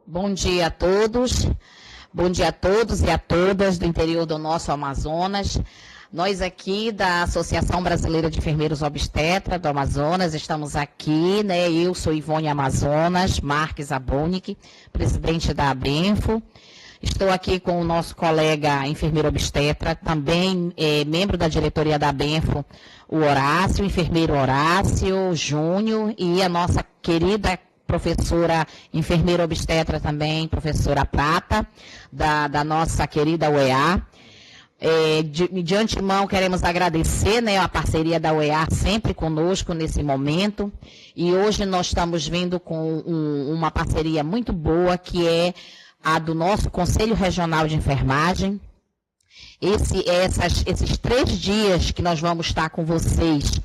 Bom dia a todos. Bom dia a todos e a todas do interior do nosso Amazonas. Nós aqui da Associação Brasileira de Enfermeiros Obstetra do Amazonas, estamos aqui, né? Eu sou Ivone Amazonas Marques Abonic, presidente da ABENFO. Estou aqui com o nosso colega enfermeiro obstetra, também membro da diretoria da ABENFO, o Horácio, o enfermeiro Horácio Júnior, e a nossa querida professora enfermeira obstetra também, professora Prata, da nossa querida UEA. De antemão, queremos agradecer, né, a parceria da UEA sempre conosco nesse momento. E hoje nós estamos vindo com uma parceria muito boa, que é a do nosso Conselho Regional de Enfermagem. Esses 3 dias que nós vamos estar com vocês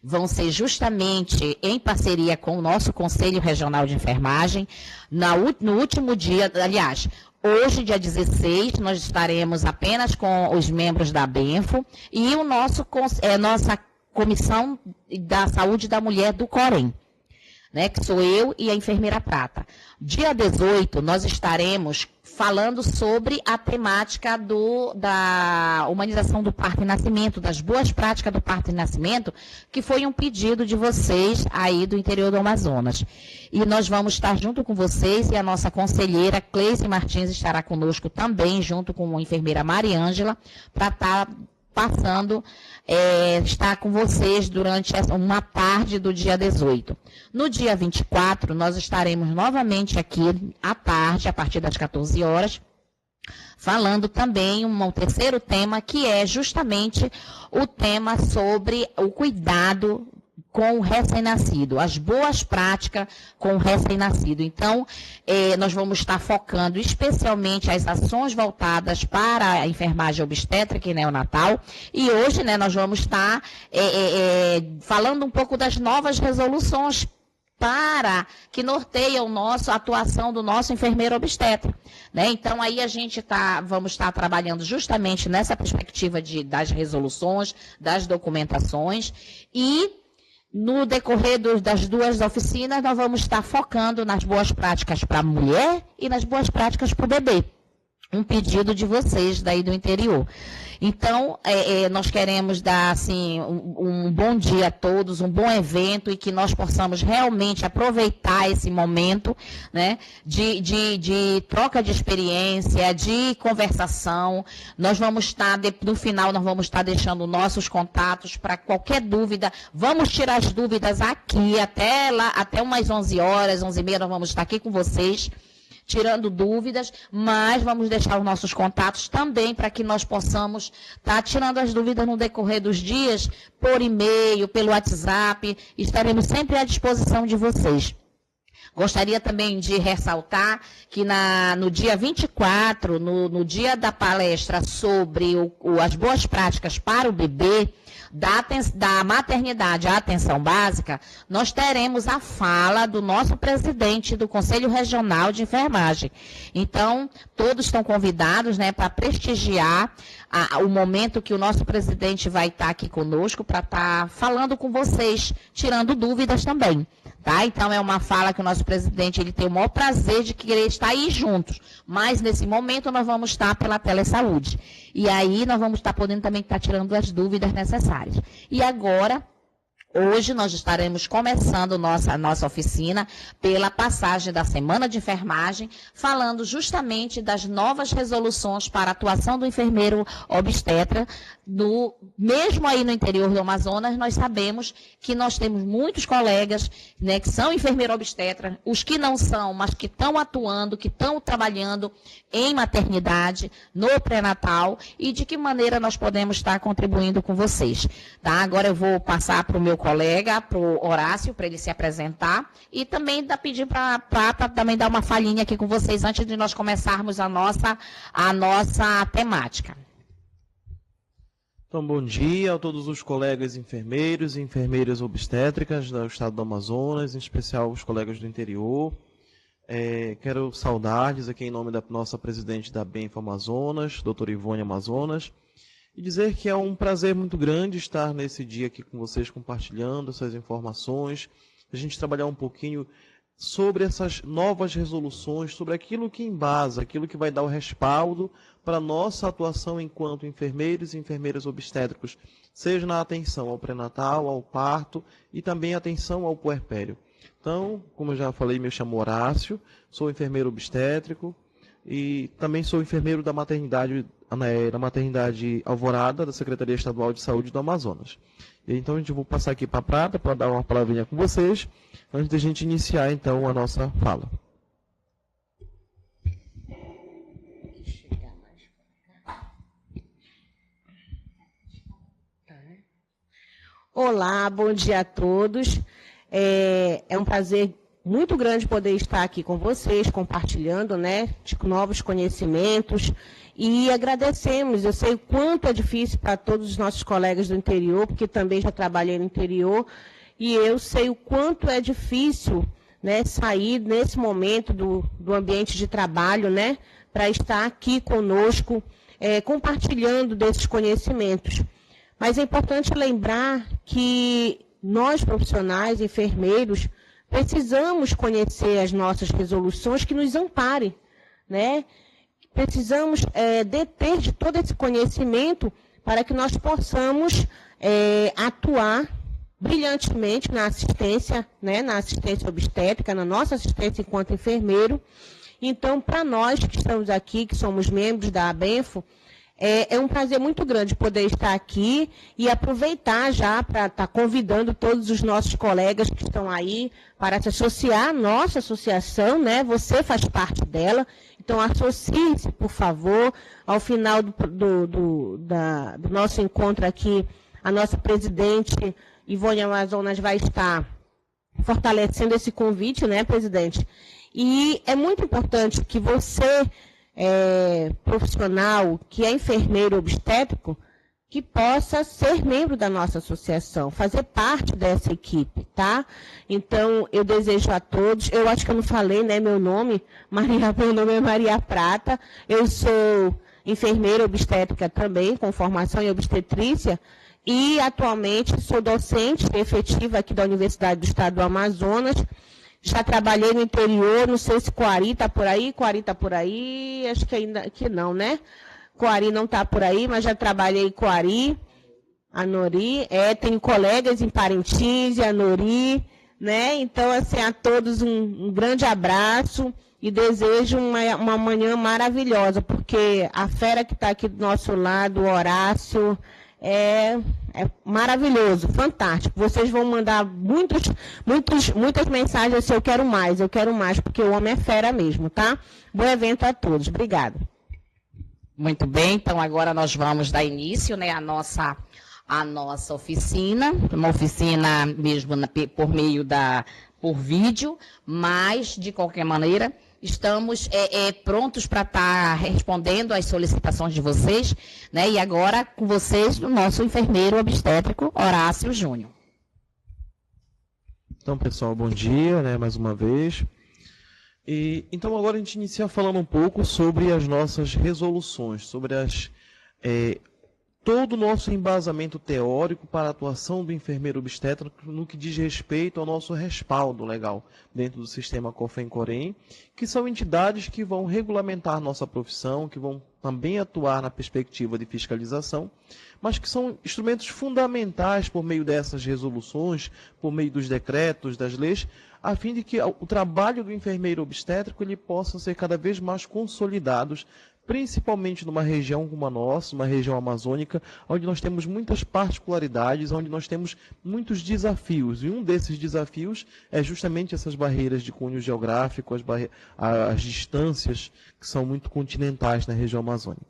vão ser justamente em parceria com o nosso Conselho Regional de Enfermagem. No último dia, aliás, hoje, dia 16, nós estaremos apenas com os membros da ABENFO e nossa Comissão da Saúde da Mulher do COREM, né, que sou eu e a enfermeira Prata. Dia 18, nós estaremos falando sobre a temática da humanização do parto e nascimento, das boas práticas do parto e nascimento, que foi um pedido de vocês aí do interior do Amazonas. E nós vamos estar junto com vocês, e a nossa conselheira Cleice Martins estará conosco também, junto com a enfermeira Mariângela, para estar passando, estar com vocês durante uma tarde do dia 18. No dia 24, nós estaremos novamente aqui à tarde, a partir das 14 horas, falando também um terceiro tema, que é justamente o tema sobre o cuidado com o recém-nascido, as boas práticas com o recém-nascido. Então, nós vamos estar focando especialmente as ações voltadas para a enfermagem obstétrica e neonatal. E hoje, né, nós vamos estar falando um pouco das novas resoluções para que norteiam a atuação do nosso enfermeiro obstetra, né? Então, aí vamos estar trabalhando justamente nessa perspectiva das resoluções, das documentações, e no decorrer das 2 oficinas, nós vamos estar focando nas boas práticas para a mulher e nas boas práticas para o bebê. Um pedido de vocês daí do interior. Então, nós queremos dar assim, um bom dia a todos, um bom evento, e que nós possamos realmente aproveitar esse momento, né, de troca de experiência, de conversação. Nós vamos estar, no final, nós vamos estar deixando nossos contatos para qualquer dúvida. Vamos tirar as dúvidas aqui, até umas 11 horas, 11h30, nós vamos estar aqui com vocês, tirando dúvidas, mas vamos deixar os nossos contatos também para que nós possamos estar tirando as dúvidas no decorrer dos dias, por e-mail, pelo WhatsApp. Estaremos sempre à disposição de vocês. Gostaria também de ressaltar que no dia 24, no dia da palestra sobre as boas práticas para o bebê, da maternidade à atenção básica, nós teremos a fala do nosso presidente do Conselho Regional de Enfermagem. Então, todos estão convidados, né, para prestigiar o momento que o nosso presidente vai estar aqui conosco, para estar falando com vocês, tirando dúvidas também. Tá? Então, é uma fala que o nosso presidente ele tem o maior prazer de querer estar aí juntos. Mas, nesse momento, nós vamos estar pela telesaúde. E aí, nós vamos estar podendo também estar tirando as dúvidas necessárias. E agora, hoje, nós estaremos começando a nossa oficina pela passagem da Semana de Enfermagem, falando justamente das novas resoluções para a atuação do enfermeiro obstetra. Mesmo aí no interior do Amazonas, nós sabemos que nós temos muitos colegas, né, que são enfermeiro obstetra, os que não são, mas que estão atuando, que estão trabalhando em maternidade, no pré-natal, e de que maneira nós podemos estar contribuindo com vocês. Tá? Agora eu vou passar para o meu colega, para o Horácio, para ele se apresentar, e também pedir para a Prata também dar uma falinha aqui com vocês antes de nós começarmos a nossa temática. Então, bom dia a todos os colegas enfermeiros e enfermeiras obstétricas do estado do Amazonas, em especial os colegas do interior. Quero saudar-lhes aqui em nome da nossa presidente da ABENFO Amazonas, doutora Ivone Amazonas, e dizer que é um prazer muito grande estar nesse dia aqui com vocês, compartilhando essas informações, a gente trabalhar um pouquinho sobre essas novas resoluções, sobre aquilo que embasa, aquilo que vai dar o respaldo para a nossa atuação enquanto enfermeiros e enfermeiras obstétricos, seja na atenção ao pré-natal, ao parto e também atenção ao puerpério. Então, como eu já falei, me chamo Horácio, sou enfermeiro obstétrico e também sou enfermeiro da maternidade Alvorada, da Secretaria Estadual de Saúde do Amazonas. Então, a gente vou passar aqui para a Prata para dar uma palavrinha com vocês, antes da gente iniciar, então, a nossa fala. Olá, bom dia a todos. É um prazer muito grande poder estar aqui com vocês, compartilhando, né, de novos conhecimentos. E agradecemos, eu sei o quanto é difícil para todos os nossos colegas do interior, porque também já trabalhei no interior, e eu sei o quanto é difícil, né, sair nesse momento do ambiente de trabalho, né, para estar aqui conosco, compartilhando desses conhecimentos. Mas é importante lembrar que nós, profissionais, enfermeiros, precisamos conhecer as nossas resoluções que nos amparem, né? Precisamos deter de todo esse conhecimento para que nós possamos atuar brilhantemente na assistência, né, na assistência obstétrica, na nossa assistência enquanto enfermeiro. Então, para nós que estamos aqui, que somos membros da ABENFO, é um prazer muito grande poder estar aqui e aproveitar já para estar convidando todos os nossos colegas que estão aí para se associar à nossa associação, né? Você faz parte dela, então associe-se, por favor. Ao final do nosso encontro aqui, a nossa presidente, Ivone Amazonas, vai estar fortalecendo esse convite, né, presidente? E é muito importante que você, profissional, que é enfermeiro obstétrico, que possa ser membro da nossa associação, fazer parte dessa equipe, tá? Então, eu desejo a todos, eu acho que eu não falei, né, meu nome é Maria Prata, eu sou enfermeira obstétrica também, com formação em obstetrícia, e atualmente sou docente efetiva aqui da Universidade do Estado do Amazonas. Já trabalhei no interior, não sei se Coari está por aí, acho que ainda que não, né? Coari não está por aí, mas já trabalhei em Coari, Anori, tenho colegas em Parintins e Anori, né? Então, assim, a todos um grande abraço e desejo uma manhã maravilhosa, porque a fera que está aqui do nosso lado, o Horácio, é maravilhoso, fantástico. Vocês vão mandar muitas mensagens assim, eu quero mais, porque o homem é fera mesmo, tá? Bom evento a todos. Obrigada. Muito bem, então agora nós vamos dar início, né, à nossa oficina, uma oficina mesmo por vídeo, mas, de qualquer maneira, estamos prontos para estar respondendo às solicitações de vocês, né? E agora com vocês, o nosso enfermeiro obstétrico, Horácio Júnior. Então, pessoal, bom dia, né, mais uma vez. Então, agora a gente inicia falando um pouco sobre as nossas resoluções, sobre todo o nosso embasamento teórico para a atuação do enfermeiro obstétrico no que diz respeito ao nosso respaldo legal dentro do sistema COFEM-COREM, que são entidades que vão regulamentar nossa profissão, que vão também atuar na perspectiva de fiscalização, mas que são instrumentos fundamentais por meio dessas resoluções, por meio dos decretos, das leis, a fim de que o trabalho do enfermeiro obstétrico ele possa ser cada vez mais consolidado, principalmente numa região como a nossa, uma região amazônica, onde nós temos muitas particularidades, onde nós temos muitos desafios. E um desses desafios é justamente essas barreiras de cunho geográfico, as distâncias que são muito continentais na região amazônica.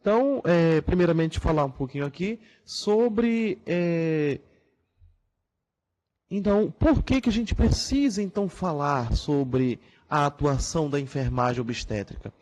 Então, primeiramente, falar um pouquinho aqui sobre... Então, por que a gente precisa, então, falar sobre a atuação da enfermagem obstétrica?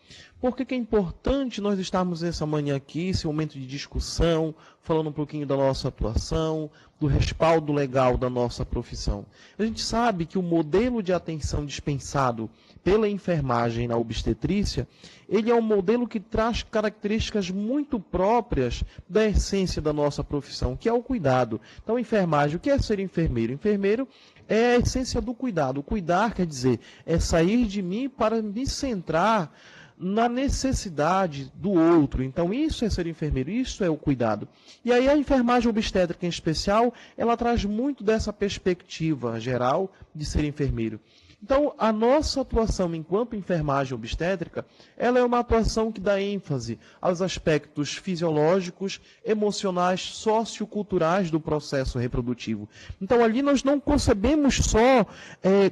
Por que é importante nós estarmos essa manhã aqui, esse momento de discussão, falando um pouquinho da nossa atuação, do respaldo legal da nossa profissão? A gente sabe que o modelo de atenção dispensado pela enfermagem na obstetrícia, ele é um modelo que traz características muito próprias da essência da nossa profissão, que é o cuidado. Então, a enfermagem, o que é ser enfermeiro? Enfermeiro é a essência do cuidado. O cuidar quer dizer, é sair de mim para me centrar na necessidade do outro. Então, isso é ser enfermeiro, isso é o cuidado. E aí a enfermagem obstétrica em especial, ela traz muito dessa perspectiva geral de ser enfermeiro. Então, a nossa atuação enquanto enfermagem obstétrica, ela é uma atuação que dá ênfase aos aspectos fisiológicos, emocionais, socioculturais do processo reprodutivo. Então, ali nós não concebemos só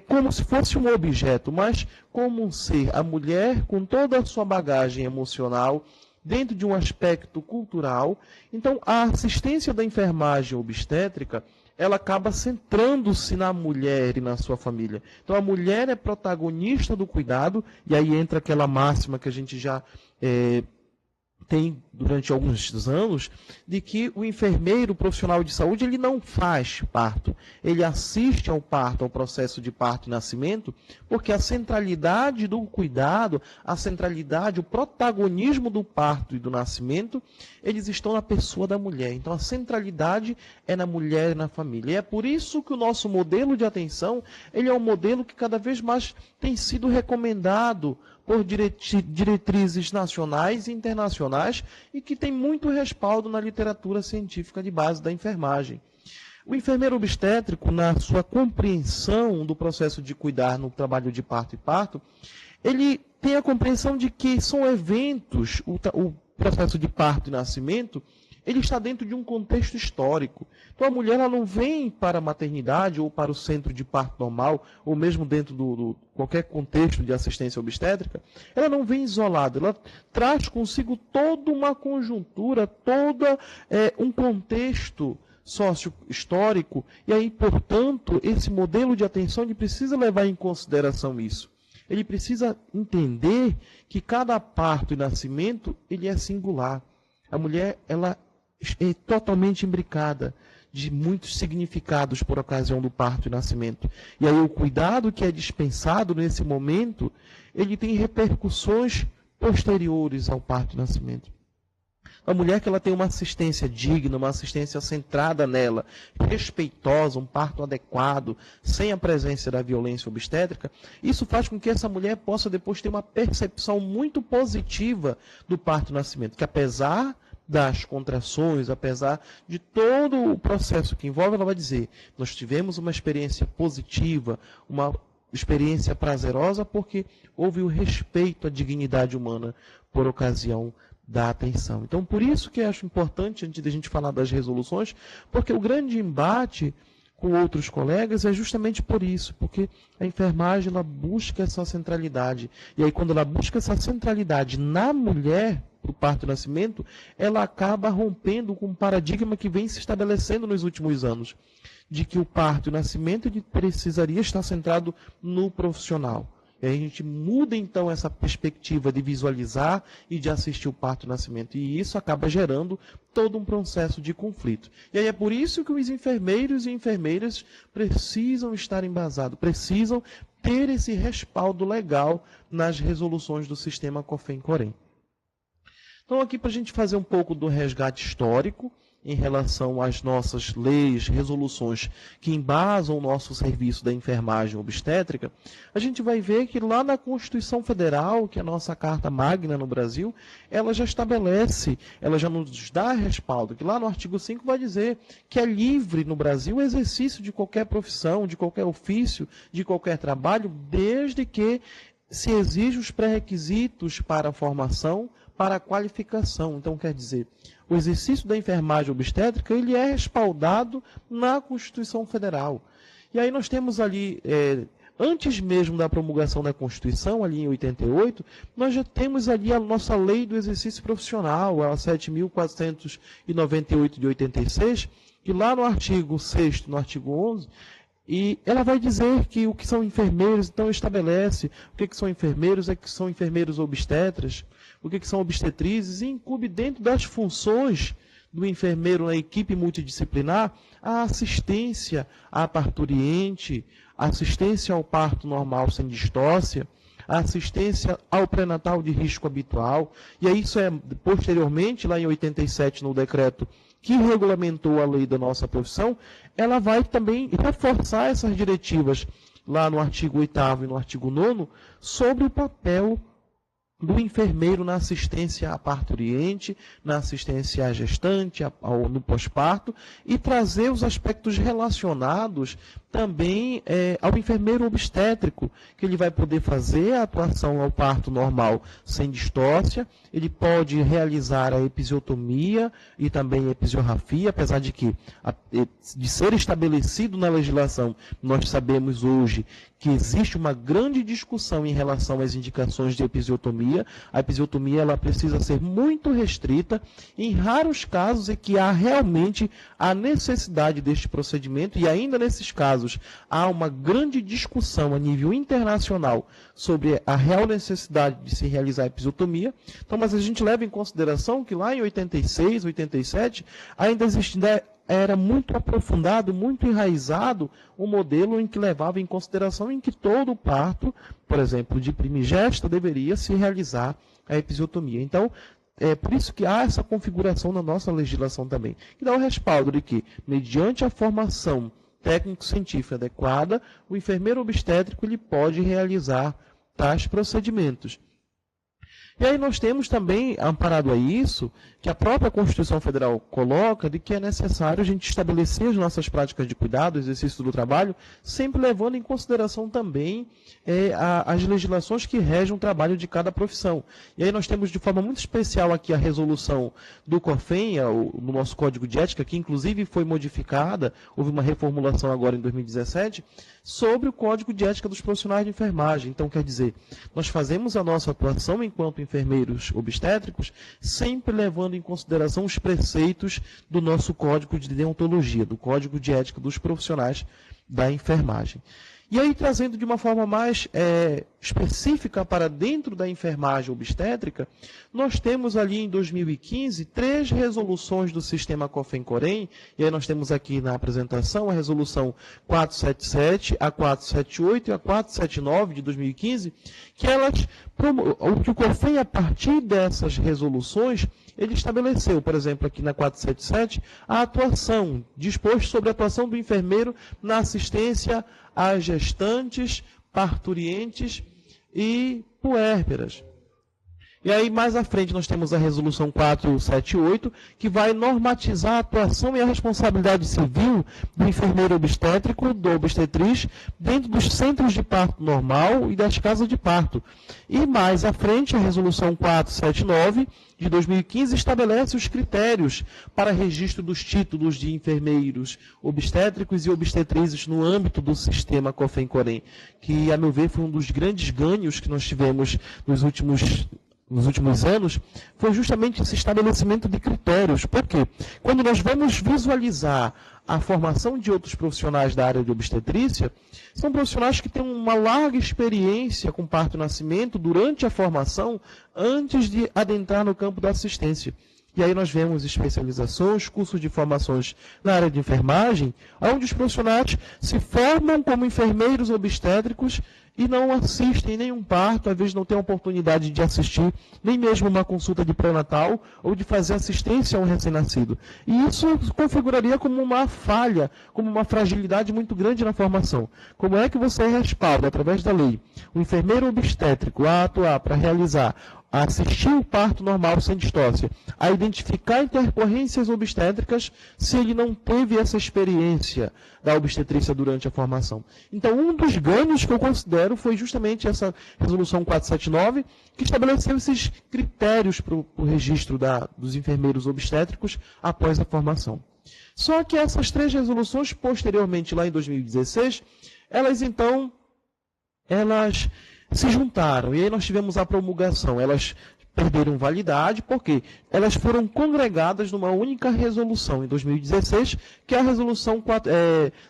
como se fosse um objeto, mas como um ser, a mulher com toda a sua bagagem emocional, dentro de um aspecto cultural. Então, a assistência da enfermagem obstétrica, ela acaba centrando-se na mulher e na sua família. Então, a mulher é protagonista do cuidado, e aí entra aquela máxima que a gente já tem durante alguns anos, de que o enfermeiro, o profissional de saúde, ele não faz parto. Ele assiste ao parto, ao processo de parto e nascimento, porque a centralidade do cuidado, a centralidade, o protagonismo do parto e do nascimento, eles estão na pessoa da mulher. Então, a centralidade é na mulher e na família. E é por isso que o nosso modelo de atenção, ele é um modelo que cada vez mais tem sido recomendado por diretrizes nacionais e internacionais e que tem muito respaldo na literatura científica de base da enfermagem. O enfermeiro obstétrico, na sua compreensão do processo de cuidar no trabalho de parto e parto, ele tem a compreensão de que são eventos, o processo de parto e nascimento, ele está dentro de um contexto histórico. Então, a mulher ela não vem para a maternidade ou para o centro de parto normal, ou mesmo dentro do qualquer contexto de assistência obstétrica, ela não vem isolada, ela traz consigo toda uma conjuntura, todo um contexto sócio-histórico, e aí, portanto, esse modelo de atenção ele precisa levar em consideração isso. Ele precisa entender que cada parto e nascimento ele é singular. A mulher ela é totalmente imbricada de muitos significados por ocasião do parto e nascimento. E aí o cuidado que é dispensado nesse momento, ele tem repercussões posteriores ao parto e nascimento. A mulher que ela tem uma assistência digna, uma assistência centrada nela, respeitosa, um parto adequado, sem a presença da violência obstétrica, isso faz com que essa mulher possa depois ter uma percepção muito positiva do parto e nascimento, que apesar das contrações, apesar de todo o processo que envolve, ela vai dizer, nós tivemos uma experiência positiva, uma experiência prazerosa, porque houve o respeito à dignidade humana por ocasião da atenção. Então, por isso que eu acho importante, antes de a gente falar das resoluções, porque o grande embate com outros colegas é justamente por isso, porque a enfermagem ela busca essa centralidade. E aí, quando ela busca essa centralidade na mulher, para o parto e nascimento, ela acaba rompendo com um paradigma que vem se estabelecendo nos últimos anos, de que o parto e o nascimento ele precisaria estar centrado no profissional. E aí a gente muda, então, essa perspectiva de visualizar e de assistir o parto e o nascimento. E isso acaba gerando todo um processo de conflito. E aí é por isso que os enfermeiros e enfermeiras precisam estar embasados, precisam ter esse respaldo legal nas resoluções do sistema COFEM-COREM. Então, aqui para a gente fazer um pouco do resgate histórico, em relação às nossas leis, resoluções que embasam o nosso serviço da enfermagem obstétrica, a gente vai ver que lá na Constituição Federal, que é a nossa Carta Magna no Brasil, ela já estabelece, ela já nos dá respaldo, que lá no artigo 5 vai dizer que é livre no Brasil o exercício de qualquer profissão, de qualquer ofício, de qualquer trabalho, desde que se exijam os pré-requisitos para a formação, para a qualificação. Então, quer dizer, o exercício da enfermagem obstétrica ele é respaldado na Constituição Federal. E aí nós temos ali, antes mesmo da promulgação da Constituição, ali em 88, nós já temos ali a nossa Lei do Exercício Profissional, a 7.498 de 86, que lá no artigo 6º, no artigo 11, E ela vai dizer que o que são enfermeiros, então estabelece o que são enfermeiros, que são enfermeiros obstetras, o que são obstetrizes, e inclui dentro das funções do enfermeiro na equipe multidisciplinar a assistência à parturiente, a assistência ao parto normal sem distócia, a assistência ao pré-natal de risco habitual. E aí isso é posteriormente, lá em 87, no decreto que regulamentou a lei da nossa profissão, ela vai também reforçar essas diretivas lá no artigo 8º e no artigo 9º sobre o papel do enfermeiro na assistência à parturiente, na assistência à gestante, no pós-parto, e trazer os aspectos relacionados também ao enfermeiro obstétrico, que ele vai poder fazer a atuação ao parto normal sem distócia, ele pode realizar a episiotomia e também a episiorrafia, apesar de que, de ser estabelecido na legislação, nós sabemos hoje que existe uma grande discussão em relação às indicações de episiotomia. A episiotomia ela precisa ser muito restrita. Em raros casos é que há realmente a necessidade deste procedimento, e ainda nesses casos há uma grande discussão a nível internacional sobre a real necessidade de se realizar a episiotomia. Então, mas a gente leva em consideração que lá em 86, 87, ainda era muito aprofundado, muito enraizado um modelo em que levava em consideração em que todo o parto, por exemplo, de primigesta, deveria se realizar a episiotomia. Então, é por isso que há essa configuração na nossa legislação também, que dá o respaldo de que, mediante a formação técnico-científica adequada, o enfermeiro obstétrico ele pode realizar tais procedimentos. E aí nós temos também, amparado a isso, que a própria Constituição Federal coloca de que é necessário a gente estabelecer as nossas práticas de cuidado, exercício do trabalho, sempre levando em consideração também as legislações que regem o trabalho de cada profissão. E aí nós temos de forma muito especial aqui a resolução do COFEN, no nosso Código de Ética, que inclusive foi modificada, houve uma reformulação agora em 2017, sobre o Código de Ética dos Profissionais de Enfermagem. Então, quer dizer, nós fazemos a nossa atuação enquanto enfermeiros obstétricos, sempre levando em consideração os preceitos do nosso Código de Deontologia, do Código de Ética dos Profissionais da Enfermagem. E aí, trazendo de uma forma mais específica para dentro da enfermagem obstétrica, nós temos ali em 2015 3 resoluções do sistema COFEN-COREM, e aí nós temos aqui na apresentação a resolução 477, a 478 e a 479 de 2015, que o COFEN, a partir dessas resoluções, ele estabeleceu, por exemplo, aqui na 477, a atuação, disposto sobre a atuação do enfermeiro na assistência às gestantes, parturientes e puérperas. E aí, mais à frente, nós temos a resolução 478, que vai normatizar a atuação e a responsabilidade civil do enfermeiro obstétrico, do obstetriz, dentro dos centros de parto normal e das casas de parto. E mais à frente, a resolução 479, de 2015, estabelece os critérios para registro dos títulos de enfermeiros obstétricos e obstetrizes no âmbito do sistema COFEN-COREM, que, a meu ver, foi um dos grandes ganhos que nós tivemos nos últimos anos, foi justamente esse estabelecimento de critérios. Por quê? Quando nós vamos visualizar a formação de outros profissionais da área de obstetrícia, são profissionais que têm uma larga experiência com parto e nascimento durante a formação, antes de adentrar no campo da assistência. E aí nós vemos especializações, cursos de formações na área de enfermagem, onde os profissionais se formam como enfermeiros obstétricos e não assistem nenhum parto, às vezes não têm a oportunidade de assistir nem mesmo uma consulta de pré-natal ou de fazer assistência a um recém-nascido. E isso configuraria como uma falha, como uma fragilidade muito grande na formação. Como é que você respalda, através da lei, o enfermeiro obstétrico a atuar para realizar, a assistir o parto normal sem distócia, a identificar intercorrências obstétricas, se ele não teve essa experiência da obstetrícia durante a formação? Então, um dos ganhos que eu considero foi justamente essa resolução 479, que estabeleceu esses critérios para o registro dos enfermeiros obstétricos após a formação. Só que essas 3 resoluções, posteriormente, lá em 2016, elas se juntaram, e aí nós tivemos a promulgação. Elas perderam validade, porque elas foram congregadas numa única resolução em 2016, que é a resolução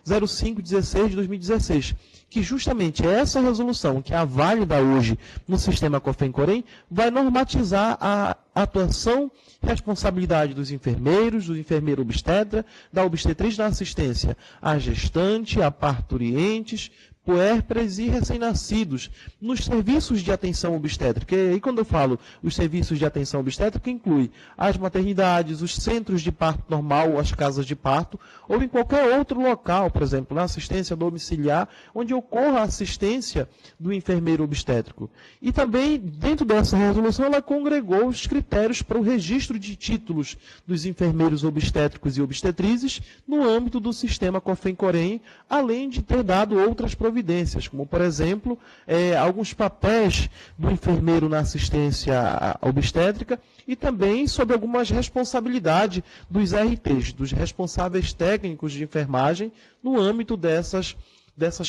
0516 de 2016, que justamente essa resolução, que é a válida hoje no sistema COFEM-COREM, vai normatizar a atuação e responsabilidade dos enfermeiros, do enfermeiro obstetra, da obstetriz na assistência à gestante, a parturientes, puérperas e recém-nascidos, nos serviços de atenção obstétrica. E aí, quando eu falo os serviços de atenção obstétrica, inclui as maternidades, os centros de parto normal, as casas de parto, ou em qualquer outro local, por exemplo, na assistência domiciliar, onde ocorra a assistência do enfermeiro obstétrico. E também, dentro dessa resolução, ela congregou os critérios para o registro de títulos dos enfermeiros obstétricos e obstetrizes no âmbito do sistema COFEM-COREM, além de ter dado outras providências, como, por exemplo, alguns papéis do enfermeiro na assistência obstétrica e também sobre algumas responsabilidades dos RTs, dos responsáveis técnicos de enfermagem, no âmbito dessas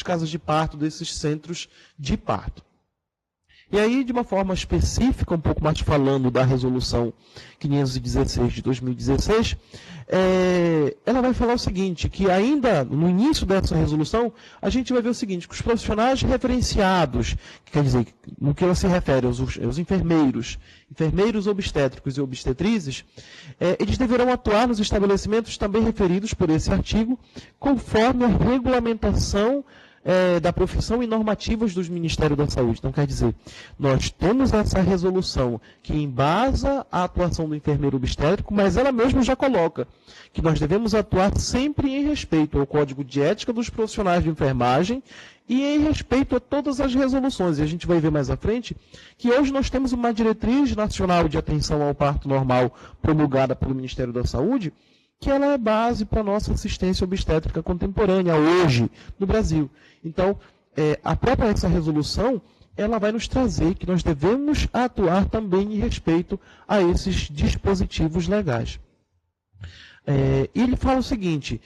casas de parto, desses centros de parto. E aí, de uma forma específica, um pouco mais falando da resolução 516 de 2016, ela vai falar o seguinte, que ainda no início dessa resolução, a gente vai ver o seguinte, que os profissionais referenciados, que quer dizer, no que ela se refere aos enfermeiros obstétricos e obstetrizes, eles deverão atuar nos estabelecimentos também referidos por esse artigo, conforme a regulamentação da profissão e normativas dos Ministérios da Saúde. Então, quer dizer, nós temos essa resolução que embasa a atuação do enfermeiro obstétrico, mas ela mesma já coloca que nós devemos atuar sempre em respeito ao Código de Ética dos profissionais de enfermagem e em respeito a todas as resoluções. E a gente vai ver mais à frente que hoje nós temos uma diretriz nacional de atenção ao parto normal promulgada pelo Ministério da Saúde, que ela é base para a nossa assistência obstétrica contemporânea hoje no Brasil. Então, a própria essa resolução, ela vai nos trazer que nós devemos atuar também em respeito a esses dispositivos legais. E ele fala o seguinte,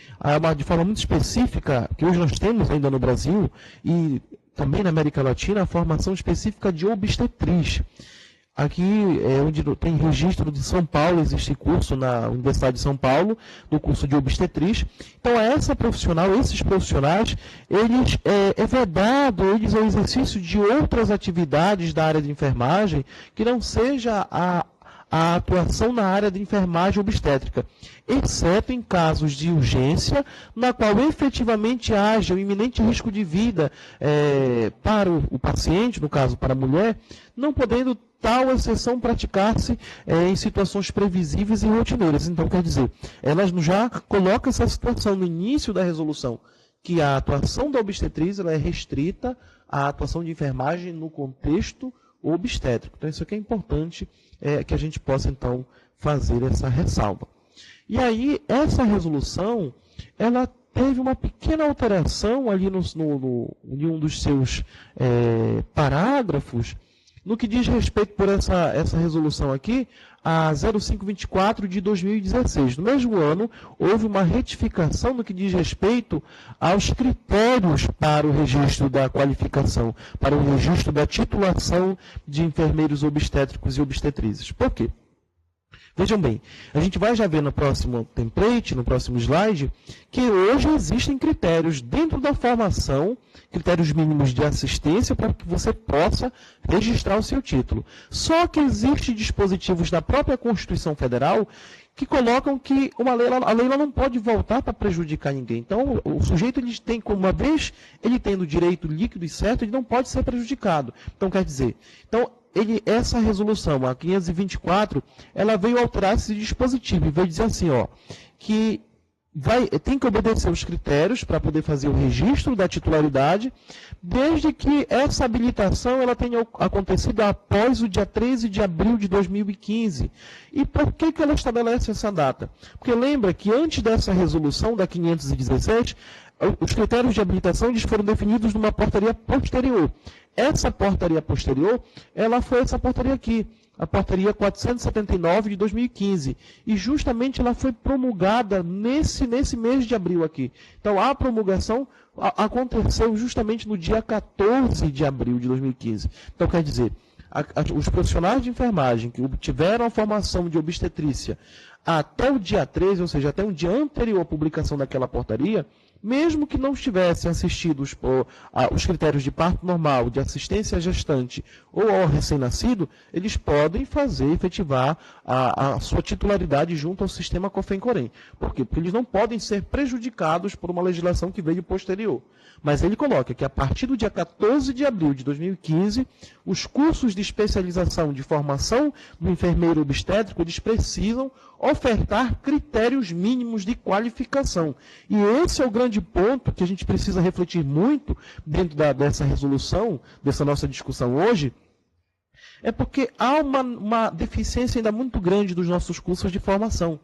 de forma muito específica, que hoje nós temos ainda no Brasil, e também na América Latina, a formação específica de obstetriz. Aqui é onde tem registro de São Paulo, existe curso na Universidade de São Paulo, do curso de obstetriz. Então, esses profissionais, eles é vedado eles ao exercício de outras atividades da área de enfermagem que não seja a atuação na área de enfermagem obstétrica, exceto em casos de urgência, na qual efetivamente haja um iminente risco de vida para o paciente, no caso para a mulher, não podendo tal exceção praticar-se em situações previsíveis e rotineiras. Então, quer dizer, elas já colocam essa situação no início da resolução, que a atuação da obstetriz ela é restrita à atuação de enfermagem no contexto obstétrico. Então, isso aqui é importante que a gente possa, então, fazer essa ressalva. E aí, essa resolução, ela teve uma pequena alteração ali em um dos seus parágrafos, no que diz respeito por essa resolução aqui, a 0524 de 2016. No mesmo ano, houve uma retificação no que diz respeito aos critérios para o registro da qualificação, para o registro da titulação de enfermeiros obstétricos e obstetrizes. Por quê? Vejam bem, a gente vai já ver no próximo template, no próximo slide, que hoje existem critérios dentro da formação, critérios mínimos de assistência para que você possa registrar o seu título. Só que existem dispositivos da própria Constituição Federal que colocam que a lei não pode voltar para prejudicar ninguém. Então, o sujeito ele tem, uma vez ele tendo o direito líquido e certo, ele não pode ser prejudicado. Então, quer dizer, essa resolução, a 524, ela veio alterar esse dispositivo e veio dizer assim, que tem que obedecer os critérios para poder fazer o registro da titularidade, desde que essa habilitação ela tenha acontecido após o dia 13 de abril de 2015. E por que ela estabelece essa data? Porque lembra que antes dessa resolução, da 516, os critérios de habilitação eles foram definidos numa portaria posterior. Essa portaria posterior, ela foi essa portaria aqui, a portaria 479 de 2015. E justamente ela foi promulgada nesse mês de abril aqui. Então, a promulgação aconteceu justamente no dia 14 de abril de 2015. Então, quer dizer, os profissionais de enfermagem que obtiveram a formação de obstetrícia até o dia 13, ou seja, até um dia anterior à publicação daquela portaria, mesmo que não tivessem assistido os critérios de parto normal, de assistência à gestante ou ao recém-nascido, eles podem efetivar a sua titularidade junto ao sistema COFEM-COREM. Por quê? Porque eles não podem ser prejudicados por uma legislação que veio posterior. Mas ele coloca que a partir do dia 14 de abril de 2015, os cursos de especialização de formação do enfermeiro obstétrico, eles precisam ofertar critérios mínimos de qualificação. E esse é o grande ponto que a gente precisa refletir muito dentro dessa resolução, dessa nossa discussão hoje, é porque há uma deficiência ainda muito grande dos nossos cursos de formação.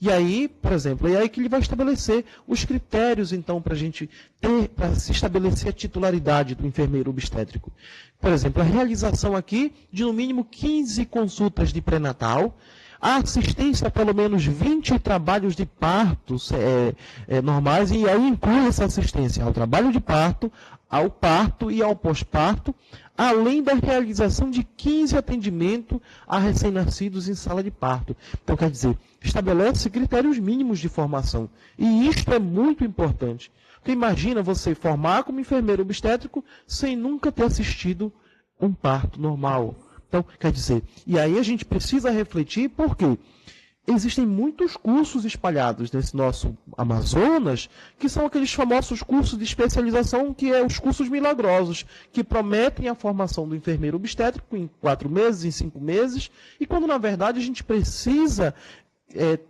E aí, por exemplo, é aí que ele vai estabelecer os critérios, então, para a gente ter, para se estabelecer a titularidade do enfermeiro obstétrico. Por exemplo, a realização aqui de no mínimo 15 consultas de pré-natal, a assistência a pelo menos 20 trabalhos de parto normais, e aí inclui essa assistência ao trabalho de parto, ao parto e ao pós-parto, além da realização de 15 atendimentos a recém-nascidos em sala de parto. Então, quer dizer, estabelece critérios mínimos de formação. E isto é muito importante. Porque imagina você formar como enfermeiro obstétrico sem nunca ter assistido um parto normal. Então, quer dizer, e aí a gente precisa refletir por quê? Existem muitos cursos espalhados nesse nosso Amazonas, que são aqueles famosos cursos de especialização, que é os cursos milagrosos, que prometem a formação do enfermeiro obstétrico em 4 meses, em 5 meses, e quando na verdade a gente precisa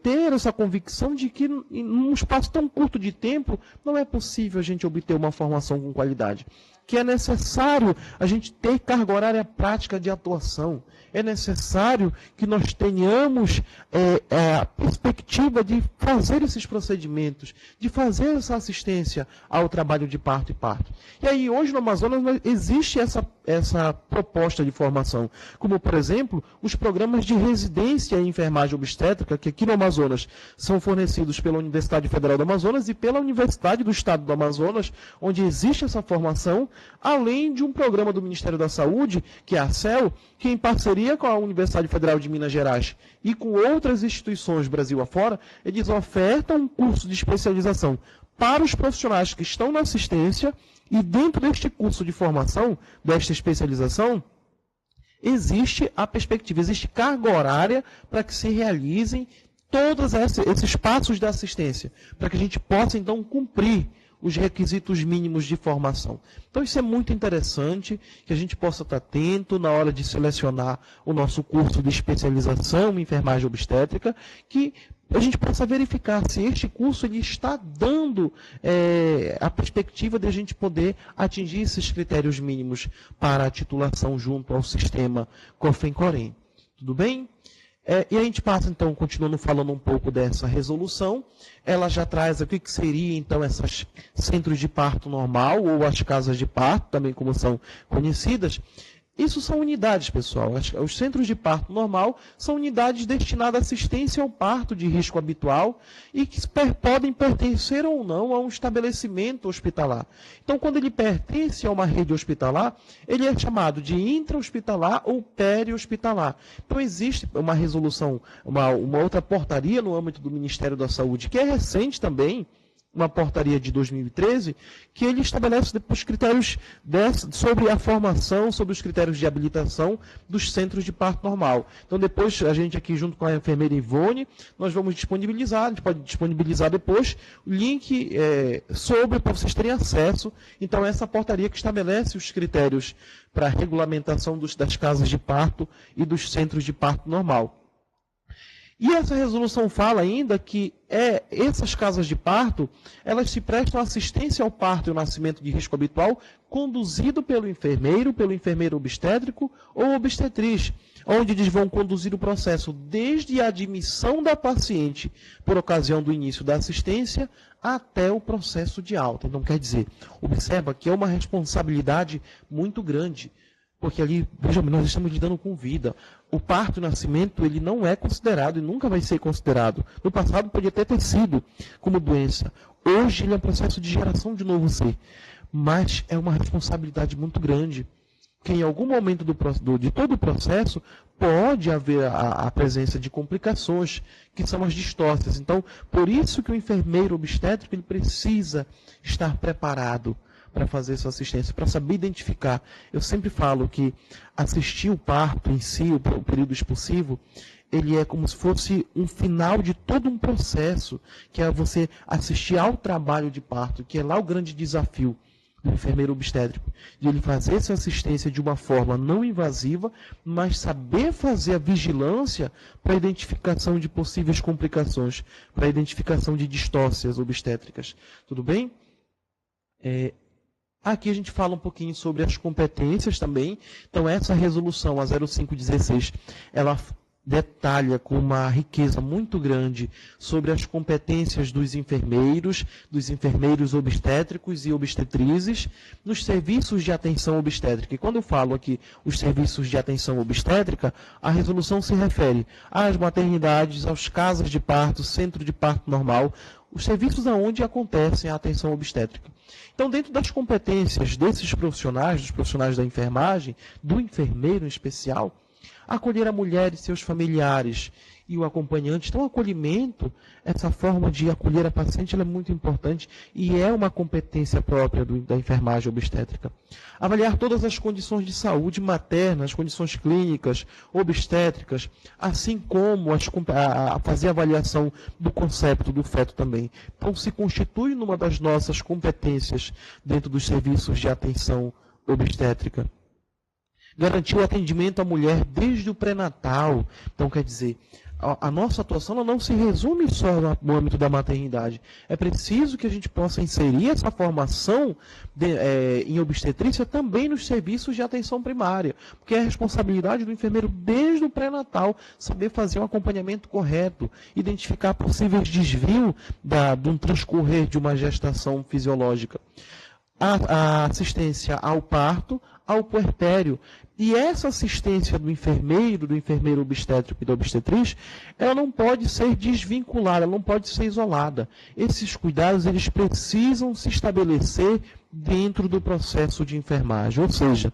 ter essa convicção de que em um espaço tão curto de tempo não é possível a gente obter uma formação com qualidade. Que é necessário a gente ter carga horária prática de atuação. É necessário que nós tenhamos a perspectiva de fazer esses procedimentos, de fazer essa assistência ao trabalho de parto e parto. E aí, hoje no Amazonas, existe essa proposta de formação, como, por exemplo, os programas de residência em enfermagem obstétrica, que aqui no Amazonas são fornecidos pela Universidade Federal do Amazonas e pela Universidade do Estado do Amazonas, onde existe essa formação, além de um programa do Ministério da Saúde, que é a ACEL, que em parceria com a Universidade Federal de Minas Gerais e com outras instituições Brasil afora, eles ofertam um curso de especialização para os profissionais que estão na assistência, e dentro deste curso de formação, desta especialização, existe a perspectiva, existe carga horária para que se realizem todos esses passos da assistência, para que a gente possa, então, cumprir os requisitos mínimos de formação. Então, isso é muito interessante, que a gente possa estar atento na hora de selecionar o nosso curso de especialização em enfermagem obstétrica, que a gente possa verificar se este curso ele está dando a perspectiva de a gente poder atingir esses critérios mínimos para a titulação junto ao sistema COFEM-COREM. Tudo bem? E a gente passa, então, continuando falando um pouco dessa resolução. Ela já traz aqui o que seria, então, esses centros de parto normal, ou as casas de parto, também como são conhecidas. Isso são unidades, pessoal. Os centros de parto normal são unidades destinadas à assistência ao parto de risco habitual e que podem pertencer ou não a um estabelecimento hospitalar. Então, quando ele pertence a uma rede hospitalar, ele é chamado de intra-hospitalar ou peri-hospitalar. Então, existe uma resolução, uma outra portaria no âmbito do Ministério da Saúde, que é recente também, uma portaria de 2013, que ele estabelece os critérios sobre a formação, sobre os critérios de habilitação dos centros de parto normal. Então, depois, a gente aqui, junto com a enfermeira Ivone, nós vamos disponibilizar, a gente pode disponibilizar depois, o link para vocês terem acesso. Então, essa portaria que estabelece os critérios para a regulamentação das casas de parto e dos centros de parto normal. E essa resolução fala ainda que essas casas de parto, elas se prestam assistência ao parto e ao nascimento de risco habitual, conduzido pelo enfermeiro obstétrico ou obstetriz, onde eles vão conduzir o processo desde a admissão da paciente por ocasião do início da assistência até o processo de alta. Então, quer dizer, observa que é uma responsabilidade muito grande, porque ali, veja, nós estamos lidando com vida. O parto e o nascimento, ele não é considerado e nunca vai ser considerado. No passado, podia até ter sido como doença. Hoje, ele é um processo de geração de novo ser. Mas é uma responsabilidade muito grande. que em algum momento de todo o processo pode haver a presença de complicações, que são as distócias. Então, por isso que o enfermeiro obstétrico ele precisa estar preparado para fazer sua assistência, para saber identificar. Eu sempre falo que assistir o parto em si, o período expulsivo, ele é como se fosse um final de todo um processo, que é você assistir ao trabalho de parto, que é lá o grande desafio do enfermeiro obstétrico, de ele fazer essa assistência de uma forma não invasiva, mas saber fazer a vigilância para a identificação de possíveis complicações, para a identificação de distócias obstétricas. Tudo bem? Aqui a gente fala um pouquinho sobre as competências também. Então, essa resolução, a 0516, ela detalha com uma riqueza muito grande sobre as competências dos enfermeiros obstétricos e obstetrizes nos serviços de atenção obstétrica. E quando eu falo aqui os serviços de atenção obstétrica, a resolução se refere às maternidades, aos casas de parto, centro de parto normal, os serviços onde acontece a atenção obstétrica. Então, dentro das competências desses profissionais, dos profissionais da enfermagem, do enfermeiro em especial, acolher a mulher e seus familiares e o acompanhante. Então, o acolhimento, essa forma de acolher a paciente, ela é muito importante e é uma competência própria da enfermagem obstétrica. Avaliar todas as condições de saúde materna, as condições clínicas, obstétricas, assim como fazer a avaliação do concepto do feto também. Então, se constitui numa das nossas competências dentro dos serviços de atenção obstétrica. Garantir o atendimento à mulher desde o pré-natal. Então, quer dizer, a nossa atuação ela não se resume só no âmbito da maternidade. É preciso que a gente possa inserir essa formação em obstetrícia também nos serviços de atenção primária, porque é a responsabilidade do enfermeiro desde o pré-natal saber fazer um acompanhamento correto, identificar possíveis desvios de um transcorrer de uma gestação fisiológica. A assistência ao parto, ao puerpério. E essa assistência do enfermeiro obstétrico e da obstetriz, ela não pode ser desvinculada, ela não pode ser isolada. Esses cuidados, eles precisam se estabelecer dentro do processo de enfermagem, ou seja,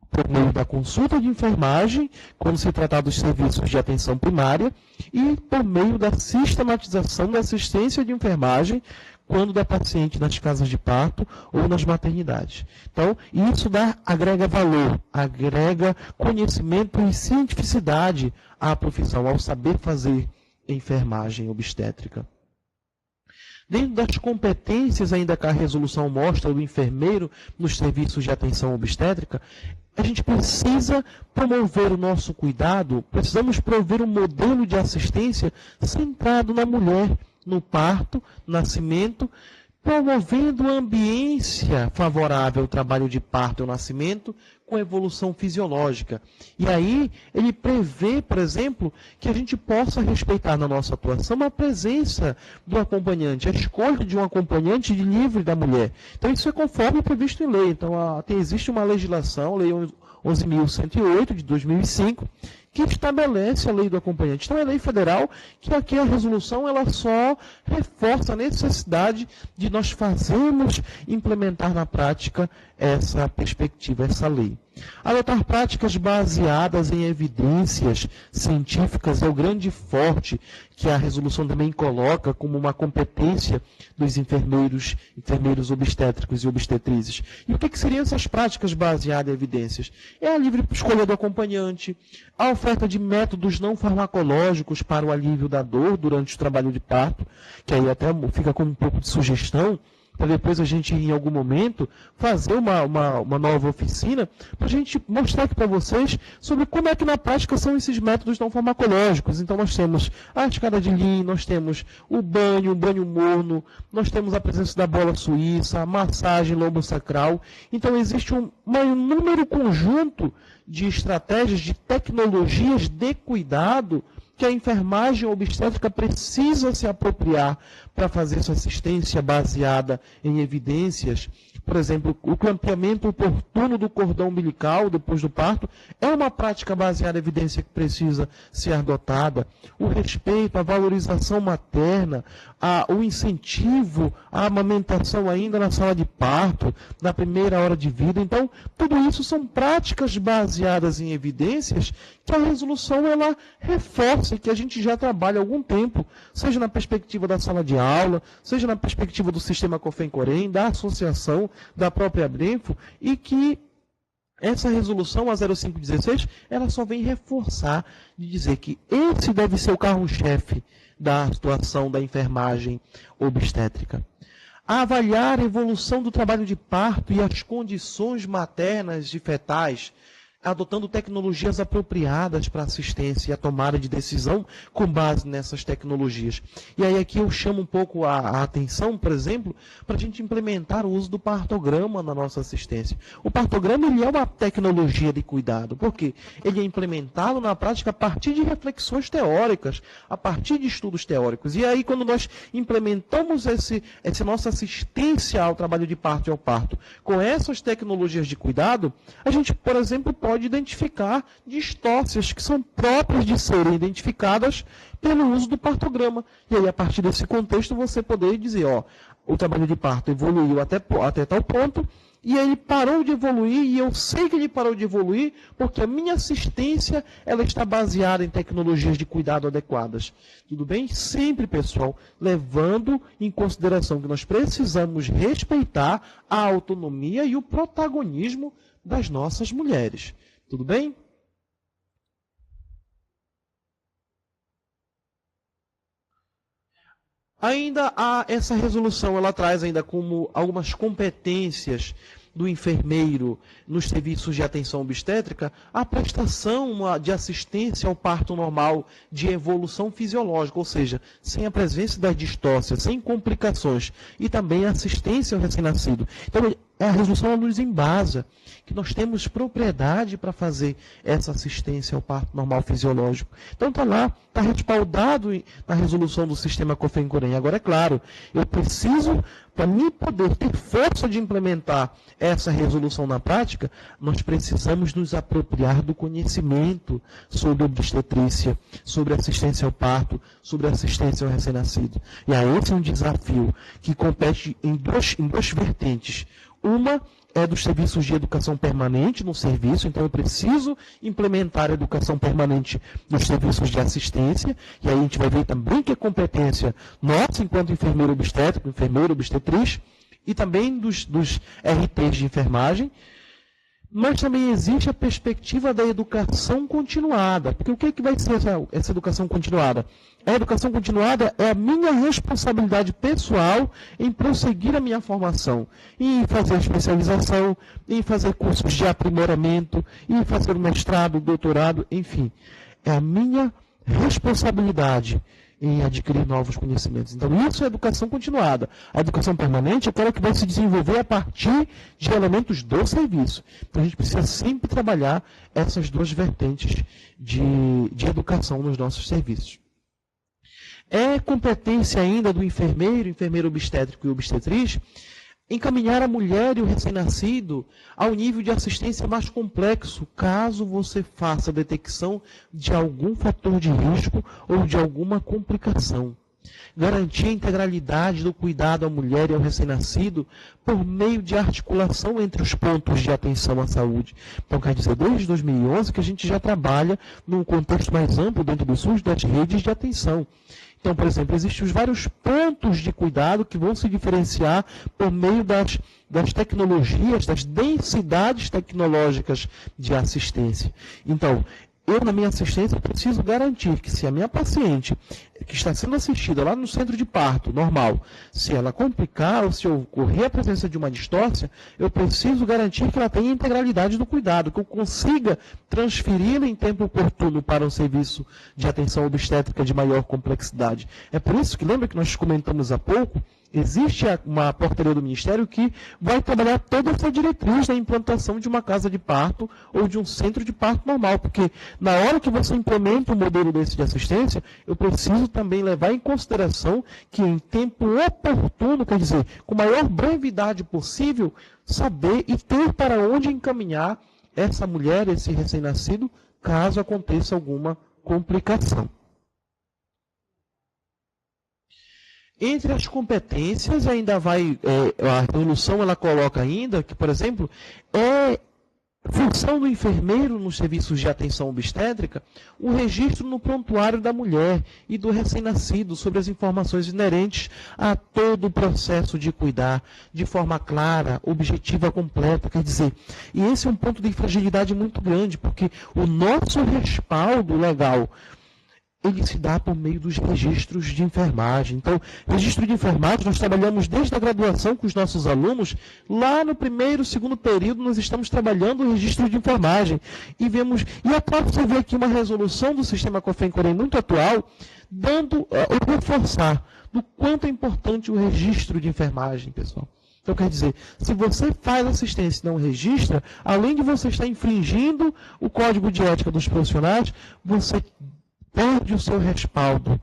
por meio da consulta de enfermagem, quando se tratar dos serviços de atenção primária, e por meio da sistematização da assistência de enfermagem, quando da paciente nas casas de parto ou nas maternidades. Então, isso agrega valor, agrega conhecimento e cientificidade à profissão, ao saber fazer enfermagem obstétrica. Dentro das competências ainda que a resolução mostra do enfermeiro nos serviços de atenção obstétrica, a gente precisa promover o nosso cuidado, precisamos prover um modelo de assistência centrado na mulher, no parto, nascimento, promovendo uma ambiência favorável ao trabalho de parto e ao nascimento com evolução fisiológica. E aí ele prevê, por exemplo, que a gente possa respeitar na nossa atuação a presença do acompanhante, a escolha de um acompanhante livre da mulher. Então isso é conforme previsto em lei. Então existe uma legislação, Lei 11.108 de 2005, que estabelece a lei do acompanhante. Então, é lei federal que aqui a resolução ela só reforça a necessidade de nós fazermos implementar na prática essa perspectiva, essa lei. Adotar práticas baseadas em evidências científicas é o grande forte que a resolução também coloca como uma competência dos enfermeiros obstétricos e obstetrizes. E o que seriam essas práticas baseadas em evidências? É a livre escolha do acompanhante, a oferta de métodos não farmacológicos para o alívio da dor durante o trabalho de parto, que aí até fica como um pouco de sugestão, para depois a gente, em algum momento, fazer uma nova oficina, para a gente mostrar aqui para vocês sobre como é que na prática são esses métodos não farmacológicos. Então nós temos a escada de Lean, nós temos o banho morno, nós temos a presença da bola suíça, a massagem lombosacral. Então existe um número conjunto de estratégias, de tecnologias de cuidado que a enfermagem obstétrica precisa se apropriar para fazer essa assistência baseada em evidências. Por exemplo, o clampeamento oportuno do cordão umbilical depois do parto é uma prática baseada em evidência que precisa ser adotada. O respeito, a valorização materna, o incentivo à amamentação ainda na sala de parto, na primeira hora de vida. Então, tudo isso são práticas baseadas em evidências que a resolução ela reforça e que a gente já trabalha há algum tempo, seja na perspectiva da sala de aula, seja na perspectiva do sistema COFEM-COREM, da associação, da própria Brenfo, e que essa resolução, a 0516, ela só vem reforçar de dizer que esse deve ser o carro-chefe da atuação da enfermagem obstétrica. A avaliar a evolução do trabalho de parto e as condições maternas e fetais, adotando tecnologias apropriadas para assistência e a tomada de decisão com base nessas tecnologias. E aí aqui eu chamo um pouco a atenção, por exemplo, para a gente implementar o uso do partograma na nossa assistência. O partograma ele é uma tecnologia de cuidado, porque ele é implementado na prática a partir de reflexões teóricas, a partir de estudos teóricos. E aí quando nós implementamos essa nossa assistência ao trabalho de parto e ao parto com essas tecnologias de cuidado, a gente, por exemplo, pode identificar distócias que são próprias de serem identificadas pelo uso do partograma. E aí, a partir desse contexto, você poder dizer, o trabalho de parto evoluiu até tal ponto, e ele parou de evoluir, e eu sei que ele parou de evoluir, porque a minha assistência ela está baseada em tecnologias de cuidado adequadas. Tudo bem? Sempre, pessoal, levando em consideração que nós precisamos respeitar a autonomia e o protagonismo das nossas mulheres. Tudo bem? Ainda essa resolução, ela traz ainda como algumas competências do enfermeiro nos serviços de atenção obstétrica, a prestação de assistência ao parto normal de evolução fisiológica, ou seja, sem a presença das distócias, sem complicações, e também assistência ao recém-nascido. Então, a resolução nos embasa que nós temos propriedade para fazer essa assistência ao parto normal fisiológico. Então está lá, está respaldado na resolução do sistema COFEM-COREM. Agora, é claro, eu preciso, para mim poder ter força de implementar essa resolução na prática, nós precisamos nos apropriar do conhecimento sobre obstetrícia, sobre assistência ao parto, sobre assistência ao recém-nascido. E aí esse é um desafio que compete em duas vertentes. Uma é dos serviços de educação permanente no serviço, então eu preciso implementar a educação permanente nos serviços de assistência, e aí a gente vai ver também que é competência nossa enquanto enfermeiro obstétrico, enfermeiro obstetriz, e também dos RTs de enfermagem, mas também existe a perspectiva da educação continuada. Porque o que vai ser essa educação continuada? A educação continuada é a minha responsabilidade pessoal em prosseguir a minha formação, em fazer especialização, em fazer cursos de aprimoramento, em fazer mestrado, doutorado, enfim. É a minha responsabilidade em adquirir novos conhecimentos. Então, isso é educação continuada. A educação permanente é aquela que vai se desenvolver a partir de elementos do serviço. Então, a gente precisa sempre trabalhar essas duas vertentes de educação nos nossos serviços. É competência ainda do enfermeiro obstétrico e obstetriz, encaminhar a mulher e o recém-nascido ao nível de assistência mais complexo, caso você faça a detecção de algum fator de risco ou de alguma complicação. Garantir a integralidade do cuidado à mulher e ao recém-nascido por meio de articulação entre os pontos de atenção à saúde. Então, quer dizer, desde 2011 que a gente já trabalha num contexto mais amplo dentro do SUS das redes de atenção. Então, por exemplo, existem os vários pontos de cuidado que vão se diferenciar por meio das tecnologias, das densidades tecnológicas de assistência. Então, eu, na minha assistência, preciso garantir que se a minha paciente, que está sendo assistida lá no centro de parto normal, se ela complicar ou se ocorrer a presença de uma distócia, eu preciso garantir que ela tenha integralidade do cuidado, que eu consiga transferi-la em tempo oportuno para um serviço de atenção obstétrica de maior complexidade. É por isso que, lembra que nós comentamos há pouco, existe uma portaria do Ministério que vai trabalhar toda essa diretriz da implantação de uma casa de parto ou de um centro de parto normal, porque na hora que você implementa um modelo desse de assistência, eu preciso também levar em consideração que em tempo oportuno, quer dizer, com a maior brevidade possível, saber e ter para onde encaminhar essa mulher, esse recém-nascido, caso aconteça alguma complicação. Entre as competências, ainda vai, a resolução ela coloca ainda que, por exemplo, é função do enfermeiro nos serviços de atenção obstétrica o registro no prontuário da mulher e do recém-nascido sobre as informações inerentes a todo o processo de cuidar, de forma clara, objetiva, completa. Quer dizer, e esse é um ponto de fragilidade muito grande, porque o nosso respaldo legal ele se dá por meio dos registros de enfermagem. Então, registro de enfermagem, nós trabalhamos desde a graduação com os nossos alunos, lá no primeiro, segundo período, nós estamos trabalhando o registro de enfermagem. E é claro que você vê aqui uma resolução do sistema COFEM-COREM muito atual, dando o reforçar do quanto é importante o registro de enfermagem, pessoal. Então, quer dizer, se você faz assistência e não registra, além de você estar infringindo o código de ética dos profissionais, você perde o seu respaldo,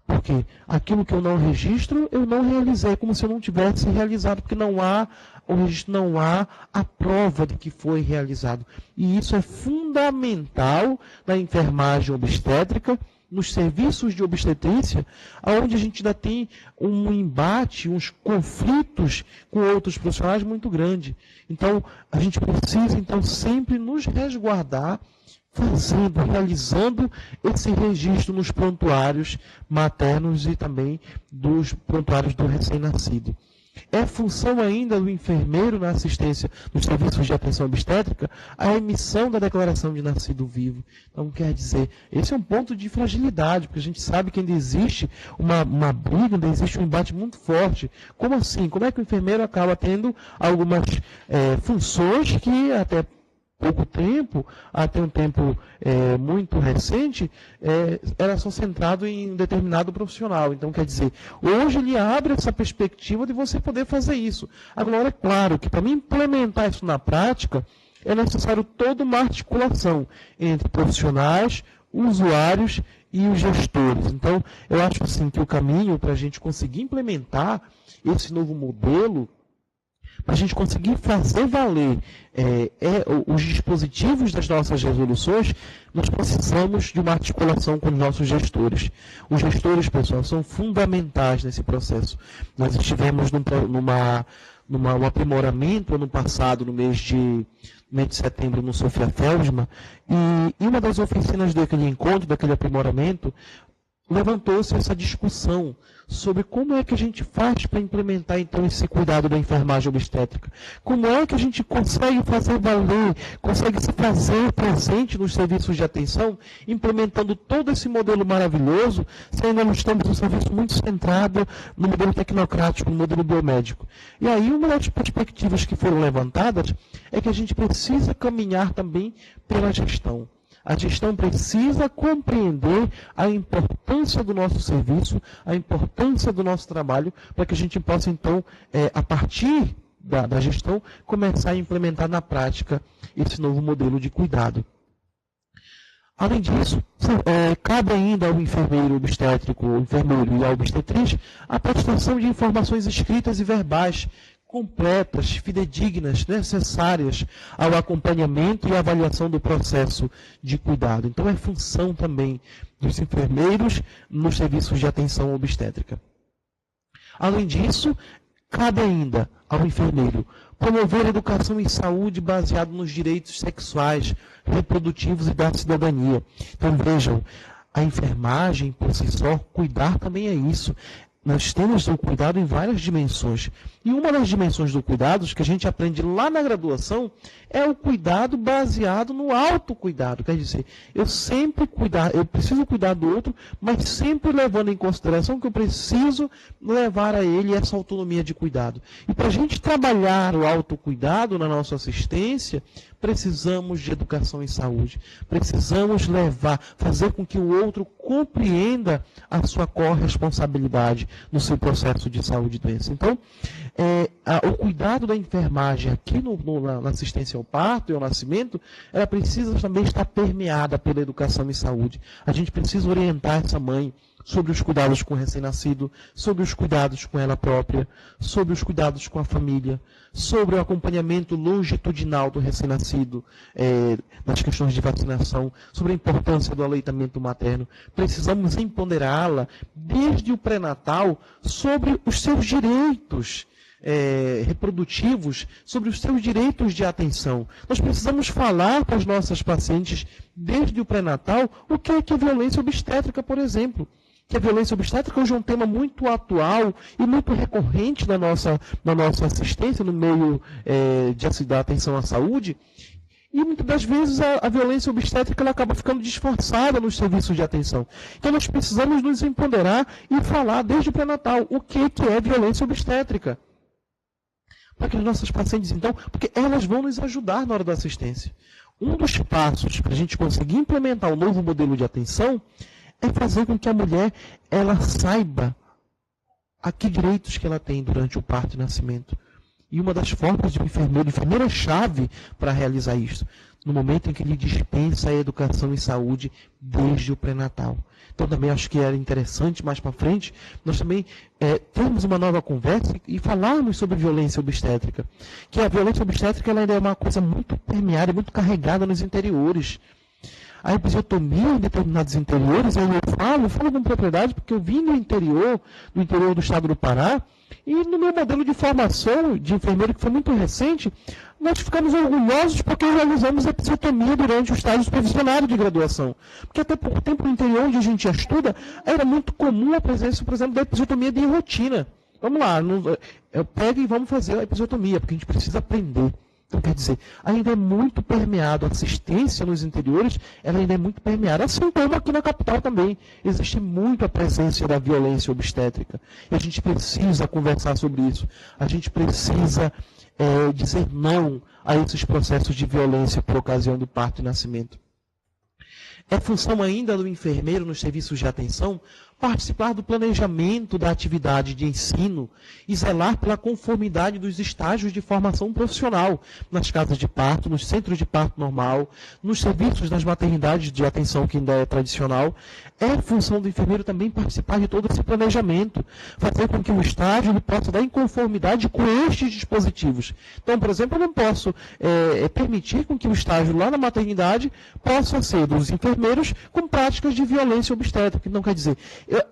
porque aquilo que eu não registro, eu não realizei, como se eu não tivesse realizado, porque o registro não há a prova de que foi realizado. E isso é fundamental na enfermagem obstétrica, nos serviços de obstetrícia, onde a gente ainda tem um embate, uns conflitos com outros profissionais muito grande. Então, a gente precisa, sempre nos resguardar realizando esse registro nos prontuários maternos e também dos prontuários do recém-nascido. É função ainda do enfermeiro na assistência nos serviços de atenção obstétrica a emissão da declaração de nascido vivo. Então, quer dizer, esse é um ponto de fragilidade, porque a gente sabe que ainda existe uma briga, ainda existe um embate muito forte. Como assim? Como é que o enfermeiro acaba tendo algumas funções que até pouco tempo, até um tempo muito recente, era só centrado em um determinado profissional. Então, quer dizer, hoje ele abre essa perspectiva de você poder fazer isso. Agora, é claro que para mim implementar isso na prática, é necessário toda uma articulação entre profissionais, usuários e os gestores. Então, eu acho assim, que o caminho para a gente conseguir implementar esse novo modelo, para a gente conseguir fazer valer os dispositivos das nossas resoluções, nós precisamos de uma articulação com os nossos gestores. Os gestores, pessoal, são fundamentais nesse processo. Nós estivemos num aprimoramento ano passado, no mês de setembro, no Sofia Feldman, e uma das oficinas daquele encontro, daquele aprimoramento, levantou-se essa discussão sobre como é que a gente faz para implementar, então, esse cuidado da enfermagem obstétrica. Como é que a gente consegue fazer valer, consegue se fazer presente nos serviços de atenção, implementando todo esse modelo maravilhoso, se ainda não estamos num serviço muito centrado no modelo tecnocrático, no modelo biomédico. E aí, uma das perspectivas que foram levantadas é que a gente precisa caminhar também pela gestão. A gestão precisa compreender a importância do nosso serviço, a importância do nosso trabalho, para que a gente possa, então, a partir da gestão, começar a implementar na prática esse novo modelo de cuidado. Além disso, cabe ainda ao enfermeiro obstétrico, ao enfermeiro e à obstetriz, a prestação de informações escritas e verbais, completas, fidedignas, necessárias ao acompanhamento e avaliação do processo de cuidado. Então, é função também dos enfermeiros nos serviços de atenção obstétrica. Além disso, cabe ainda ao enfermeiro promover a educação em saúde baseada nos direitos sexuais, reprodutivos e da cidadania. Então, vejam, a enfermagem, por si só, cuidar também é isso. Nós temos o cuidado em várias dimensões. E uma das dimensões do cuidado, que a gente aprende lá na graduação, é o cuidado baseado no autocuidado. Quer dizer, eu preciso cuidar do outro, mas sempre levando em consideração que eu preciso levar a ele essa autonomia de cuidado. E para a gente trabalhar o autocuidado na nossa assistência, precisamos de educação em saúde. Precisamos fazer com que o outro compreenda a sua corresponsabilidade no seu processo de saúde e doença. Então, o cuidado da enfermagem aqui na assistência ao parto e ao nascimento, ela precisa também estar permeada pela educação em saúde. A gente precisa orientar essa mãe sobre os cuidados com o recém-nascido, sobre os cuidados com ela própria, sobre os cuidados com a família, sobre o acompanhamento longitudinal do recém-nascido, nas questões de vacinação, sobre a importância do aleitamento materno. Precisamos empoderá-la desde o pré-natal sobre os seus direitos reprodutivos, sobre os seus direitos de atenção. Nós precisamos falar para as nossas pacientes desde o pré-natal o que é violência obstétrica, por exemplo. Que a violência obstétrica hoje é um tema muito atual e muito recorrente na nossa assistência no meio da atenção à saúde. E muitas das vezes a violência obstétrica ela acaba ficando disfarçada nos serviços de atenção. Então nós precisamos nos empoderar e falar desde o pré-natal o que é violência obstétrica. Para que as nossas pacientes, então, porque elas vão nos ajudar na hora da assistência. Um dos passos para a gente conseguir implementar o novo modelo de atenção é fazer com que a mulher ela saiba a que direitos que ela tem durante o parto e nascimento. E uma das formas de enfermeira-chave para realizar isso, no momento em que ele dispensa a educação em saúde desde o pré-natal. Então também acho que era interessante, mais para frente, nós também termos uma nova conversa e falarmos sobre violência obstétrica. Que a violência obstétrica ela ainda é uma coisa muito permeada, muito carregada nos interiores. A episiotomia em determinados interiores, eu falo com propriedade, porque eu vim do interior do estado do Pará, e no meu modelo de formação de enfermeiro, que foi muito recente, nós ficamos orgulhosos porque realizamos a episiotomia durante o estágio supervisionado de graduação. Porque até pouco tempo no interior onde a gente estuda, era muito comum a presença, por exemplo, da episiotomia de rotina. Vamos lá, pega e vamos fazer a episiotomia, porque a gente precisa aprender. Então, quer dizer, ainda é muito permeado, a assistência nos interiores, ela ainda é muito permeada, assim como aqui na capital também. Existe muito a presença da violência obstétrica. E a gente precisa conversar sobre isso. A gente precisa dizer não a esses processos de violência por ocasião do parto e nascimento. É função ainda do enfermeiro nos serviços de atenção participar do planejamento da atividade de ensino e zelar pela conformidade dos estágios de formação profissional nas casas de parto, nos centros de parto normal, nos serviços das maternidades de atenção que ainda é tradicional. É função do enfermeiro também participar de todo esse planejamento, fazer com que o estágio ele possa dar em conformidade com estes dispositivos. Então, por exemplo, eu não posso permitir com que o estágio lá na maternidade possa ser dos enfermeiros com práticas de violência obstétrica. Então, quer dizer,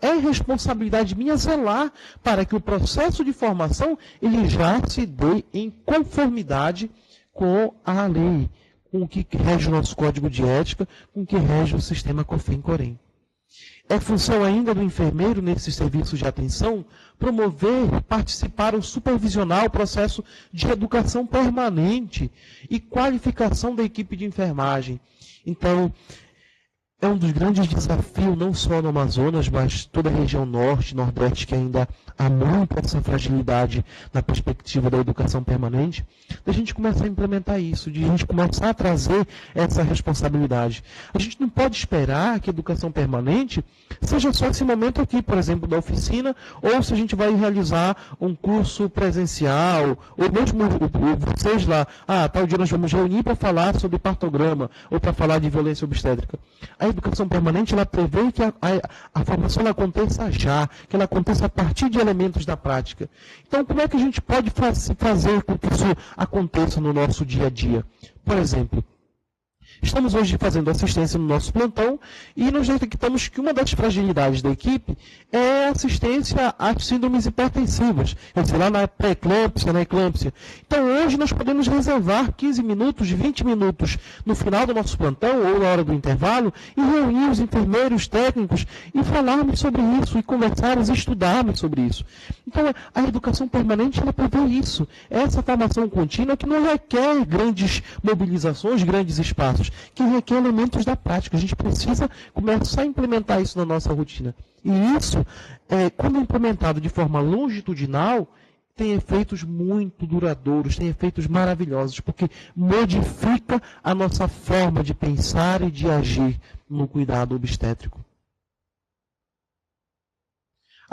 é responsabilidade minha zelar para que o processo de formação ele já se dê em conformidade com a lei, com o que rege o nosso código de ética, com o que rege o sistema COFEM-COREM. É função ainda do enfermeiro, nesses serviços de atenção, promover, participar ou supervisionar o processo de educação permanente e qualificação da equipe de enfermagem. Então, é um dos grandes desafios, não só no Amazonas, mas toda a região norte, nordeste, que ainda há muito essa fragilidade na perspectiva da educação permanente, da gente começar a implementar isso, de a gente começar a trazer essa responsabilidade. A gente não pode esperar que a educação permanente seja só esse momento aqui, por exemplo, da oficina, ou se a gente vai realizar um curso presencial, ou mesmo vocês lá, tal dia nós vamos reunir para falar sobre partograma, ou para falar de violência obstétrica. A educação permanente, ela prevê que a formação ela aconteça já, que ela aconteça a partir de elementos da prática. Então, como é que a gente pode fazer com que isso aconteça no nosso dia a dia? Por exemplo, estamos hoje fazendo assistência no nosso plantão e nós detectamos que uma das fragilidades da equipe é a assistência às síndromes hipertensivas, quer dizer, lá na pré-eclâmpsia, na eclâmpsia. Então, hoje nós podemos reservar 15 minutos, 20 minutos no final do nosso plantão ou na hora do intervalo e reunir os enfermeiros técnicos e falarmos sobre isso, e conversarmos e estudarmos sobre isso. Então, a educação permanente, ela prevê isso. Essa formação contínua que não requer grandes mobilizações, grandes espaços, que requer elementos da prática. A gente precisa começar a implementar isso na nossa rotina. E isso, quando implementado de forma longitudinal, tem efeitos muito duradouros, tem efeitos maravilhosos, porque modifica a nossa forma de pensar e de agir no cuidado obstétrico.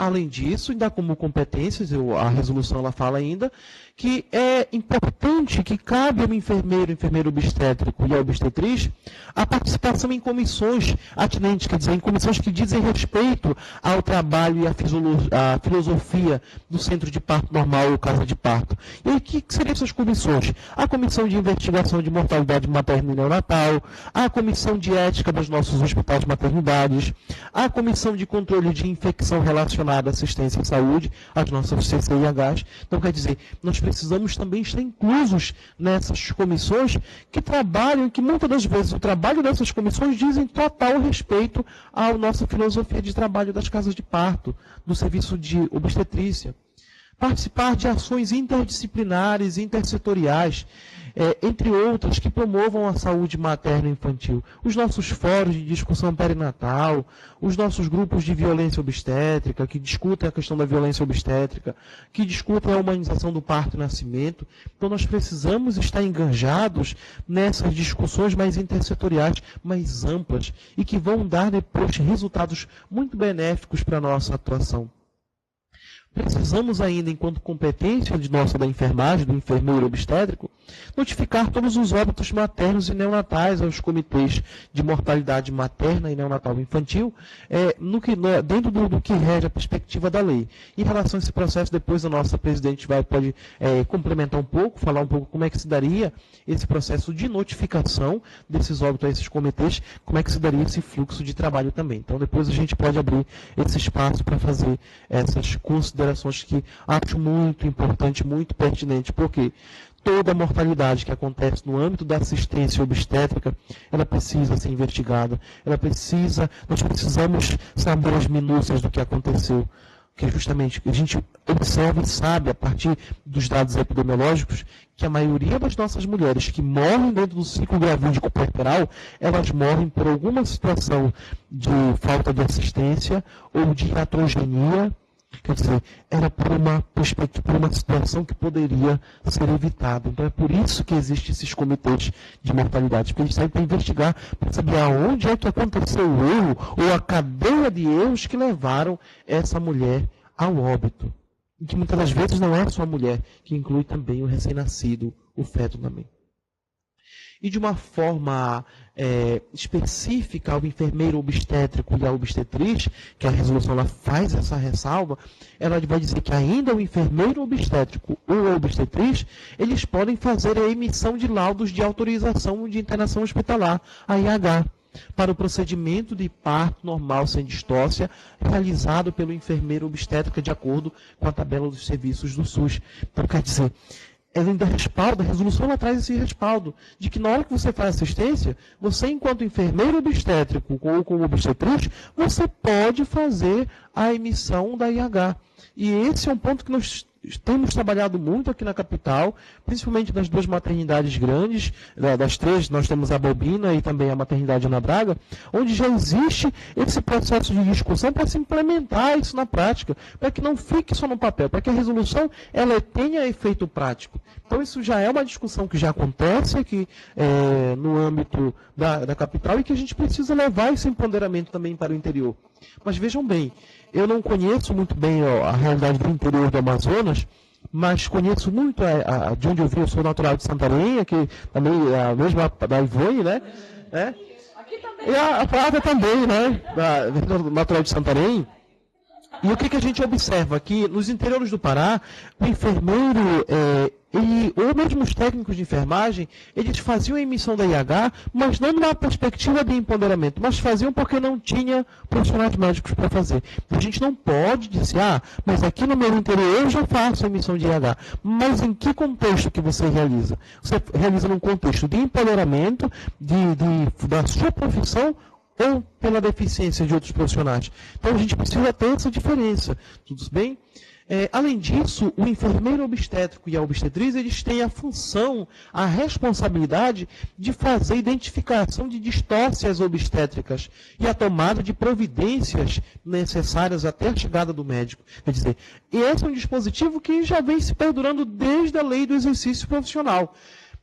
Além disso, ainda como competências, a resolução ela fala ainda que é importante que cabe ao enfermeiro obstétrico e à obstetriz a participação em comissões atinentes, quer dizer, em comissões que dizem respeito ao trabalho e à filosofia do centro de parto normal ou casa de parto. E aí, o que seriam essas comissões? A comissão de investigação de mortalidade materna e neonatal, a comissão de ética dos nossos hospitais de maternidades, a comissão de controle de infecção relacionada à assistência em saúde, as nossas CCIHs. Então, quer dizer, nós precisamos também estar inclusos nessas comissões que trabalham, que muitas das vezes o trabalho dessas comissões dizem total respeito à nossa filosofia de trabalho das casas de parto, do serviço de obstetrícia. Participar de ações interdisciplinares, intersetoriais, entre outras, que promovam a saúde materna e infantil. Os nossos fóruns de discussão perinatal, os nossos grupos de violência obstétrica, que discutem a questão da violência obstétrica, que discutem a humanização do parto e nascimento. Então, nós precisamos estar engajados nessas discussões mais intersetoriais, mais amplas, e que vão dar depois resultados muito benéficos para a nossa atuação. Precisamos ainda, enquanto competência da enfermagem, do enfermeiro obstétrico, notificar todos os óbitos maternos e neonatais aos comitês de mortalidade materna e neonatal infantil, dentro do que rege a perspectiva da lei. Em relação a esse processo, depois a nossa presidente pode complementar um pouco, falar um pouco como é que se daria esse processo de notificação desses óbitos a esses comitês, como é que se daria esse fluxo de trabalho também. Então, depois a gente pode abrir esse espaço para fazer essas considerações que acho muito importante, muito pertinente, porque toda a mortalidade que acontece no âmbito da assistência obstétrica, ela precisa ser investigada, nós precisamos saber as minúcias do que aconteceu, que justamente a gente observa e sabe, a partir dos dados epidemiológicos, que a maioria das nossas mulheres que morrem dentro do ciclo gravídico puerperal, elas morrem por alguma situação de falta de assistência ou de iatrogenia. Quer dizer, era por uma situação que poderia ser evitada. Então, é por isso que existem esses comitês de mortalidade, porque eles saem para investigar, para saber aonde é que aconteceu o erro, ou a cadeia de erros que levaram essa mulher ao óbito. E que muitas das vezes não é só a mulher, que inclui também o recém-nascido, o feto também. E de uma forma específica ao enfermeiro obstétrico e à obstetriz, que a resolução ela faz essa ressalva, ela vai dizer que ainda o enfermeiro obstétrico ou a obstetriz, eles podem fazer a emissão de laudos de autorização de internação hospitalar, a IH, para o procedimento de parto normal sem distócia, realizado pelo enfermeiro obstétrico de acordo com a tabela dos serviços do SUS. Então, quer dizer, ela ainda respalda, a resolução ela traz esse respaldo, de que na hora que você faz assistência, você, enquanto enfermeiro obstétrico ou como obstetriz, você pode fazer a emissão da IH. E esse é um ponto que nós temos trabalhado muito aqui na capital, principalmente nas duas maternidades grandes, das três, nós temos a Bobina e também a maternidade Ana Braga, onde já existe esse processo de discussão para se implementar isso na prática, para que não fique só no papel, para que a resolução ela tenha efeito prático. Então isso já é uma discussão que já acontece aqui no âmbito da capital e que a gente precisa levar esse empoderamento também para o interior. Mas vejam bem, eu não conheço muito bem a realidade do interior do Amazonas, mas conheço muito de onde eu vim. Eu sou natural de Santarém, que também é a mesma da Ivone, né? Aqui também. E a Flávia também, né? Natural de Santarém. E o que a gente observa aqui, nos interiores do Pará, o enfermeiro ou mesmo os técnicos de enfermagem, eles faziam a emissão da IH, mas não numa perspectiva de empoderamento, mas faziam porque não tinha profissionais médicos para fazer. A gente não pode dizer, mas aqui no meu interior eu já faço a emissão de IH. Mas em que contexto que você realiza? Você realiza num contexto de empoderamento da sua profissão, ou pela deficiência de outros profissionais. Então, a gente precisa ter essa diferença. Tudo bem? Além disso, o enfermeiro obstétrico e a obstetriz, eles têm a função, a responsabilidade de fazer identificação de distócias obstétricas e a tomada de providências necessárias até a chegada do médico. Quer dizer, esse é um dispositivo que já vem se perdurando desde a lei do exercício profissional,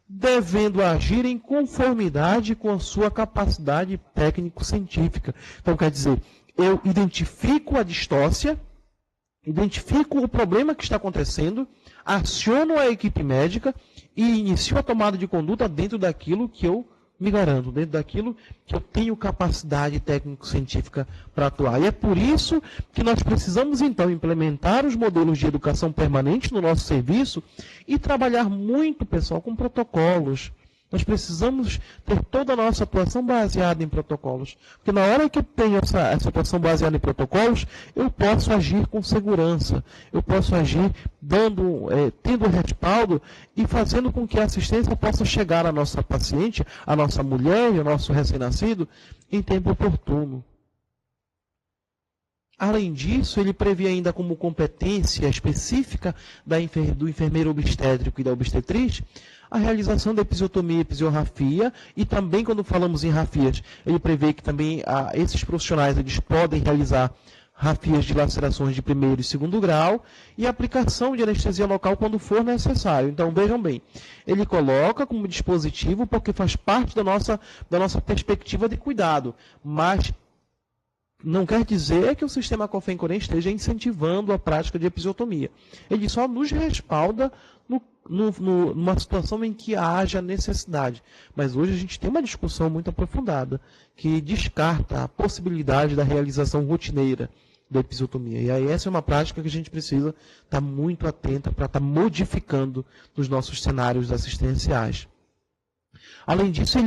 devendo agir em conformidade com a sua capacidade técnico-científica. Então, quer dizer, eu identifico a distócia, identifico o problema que está acontecendo, aciono a equipe médica e inicio a tomada de conduta dentro daquilo que eu me garanto, dentro daquilo que eu tenho capacidade técnico-científica para atuar. E é por isso que nós precisamos, então, implementar os modelos de educação permanente no nosso serviço e trabalhar muito, pessoal, com protocolos. Nós precisamos ter toda a nossa atuação baseada em protocolos. Porque na hora que eu tenho essa atuação baseada em protocolos, eu posso agir com segurança. Eu posso agir tendo respaldo e fazendo com que a assistência possa chegar à nossa paciente, à nossa mulher e ao nosso recém-nascido em tempo oportuno. Além disso, ele prevê ainda como competência específica do enfermeiro obstétrico e da obstetriz a realização da episiotomia e episiorrafia, e também, quando falamos em rafias, ele prevê que também esses profissionais eles podem realizar rafias de lacerações de primeiro e segundo grau e aplicação de anestesia local quando for necessário. Então, vejam bem, ele coloca como dispositivo porque faz parte da nossa perspectiva de cuidado, mas não quer dizer que o sistema COFEM-COREM esteja incentivando a prática de episiotomia. Ele só nos respalda numa situação em que haja necessidade. Mas hoje a gente tem uma discussão muito aprofundada que descarta a possibilidade da realização rotineira da episiotomia. E aí essa é uma prática que a gente precisa estar muito atenta para estar modificando nos nossos cenários assistenciais. Além disso,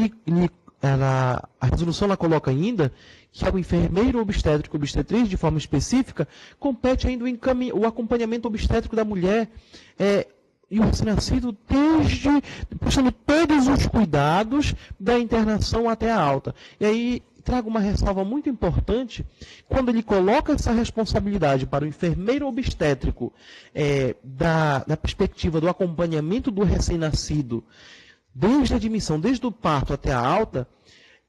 a resolução ela coloca ainda que ao enfermeiro obstétrico obstetriz, de forma específica, compete ainda o acompanhamento obstétrico da mulher e o recém-nascido prestando todos os cuidados da internação até a alta. E aí trago uma ressalva muito importante, quando ele coloca essa responsabilidade para o enfermeiro obstétrico da perspectiva do acompanhamento do recém-nascido, desde a admissão, desde o parto até a alta,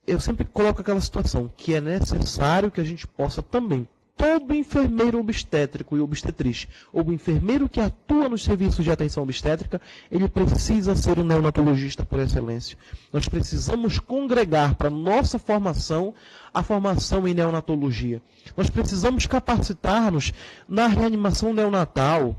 eu sempre coloco aquela situação que é necessário que a gente possa também, todo enfermeiro obstétrico e obstetriz, ou o enfermeiro que atua nos serviços de atenção obstétrica, ele precisa ser um neonatologista por excelência. Nós precisamos congregar para a nossa formação a formação em neonatologia. Nós precisamos capacitar-nos na reanimação neonatal,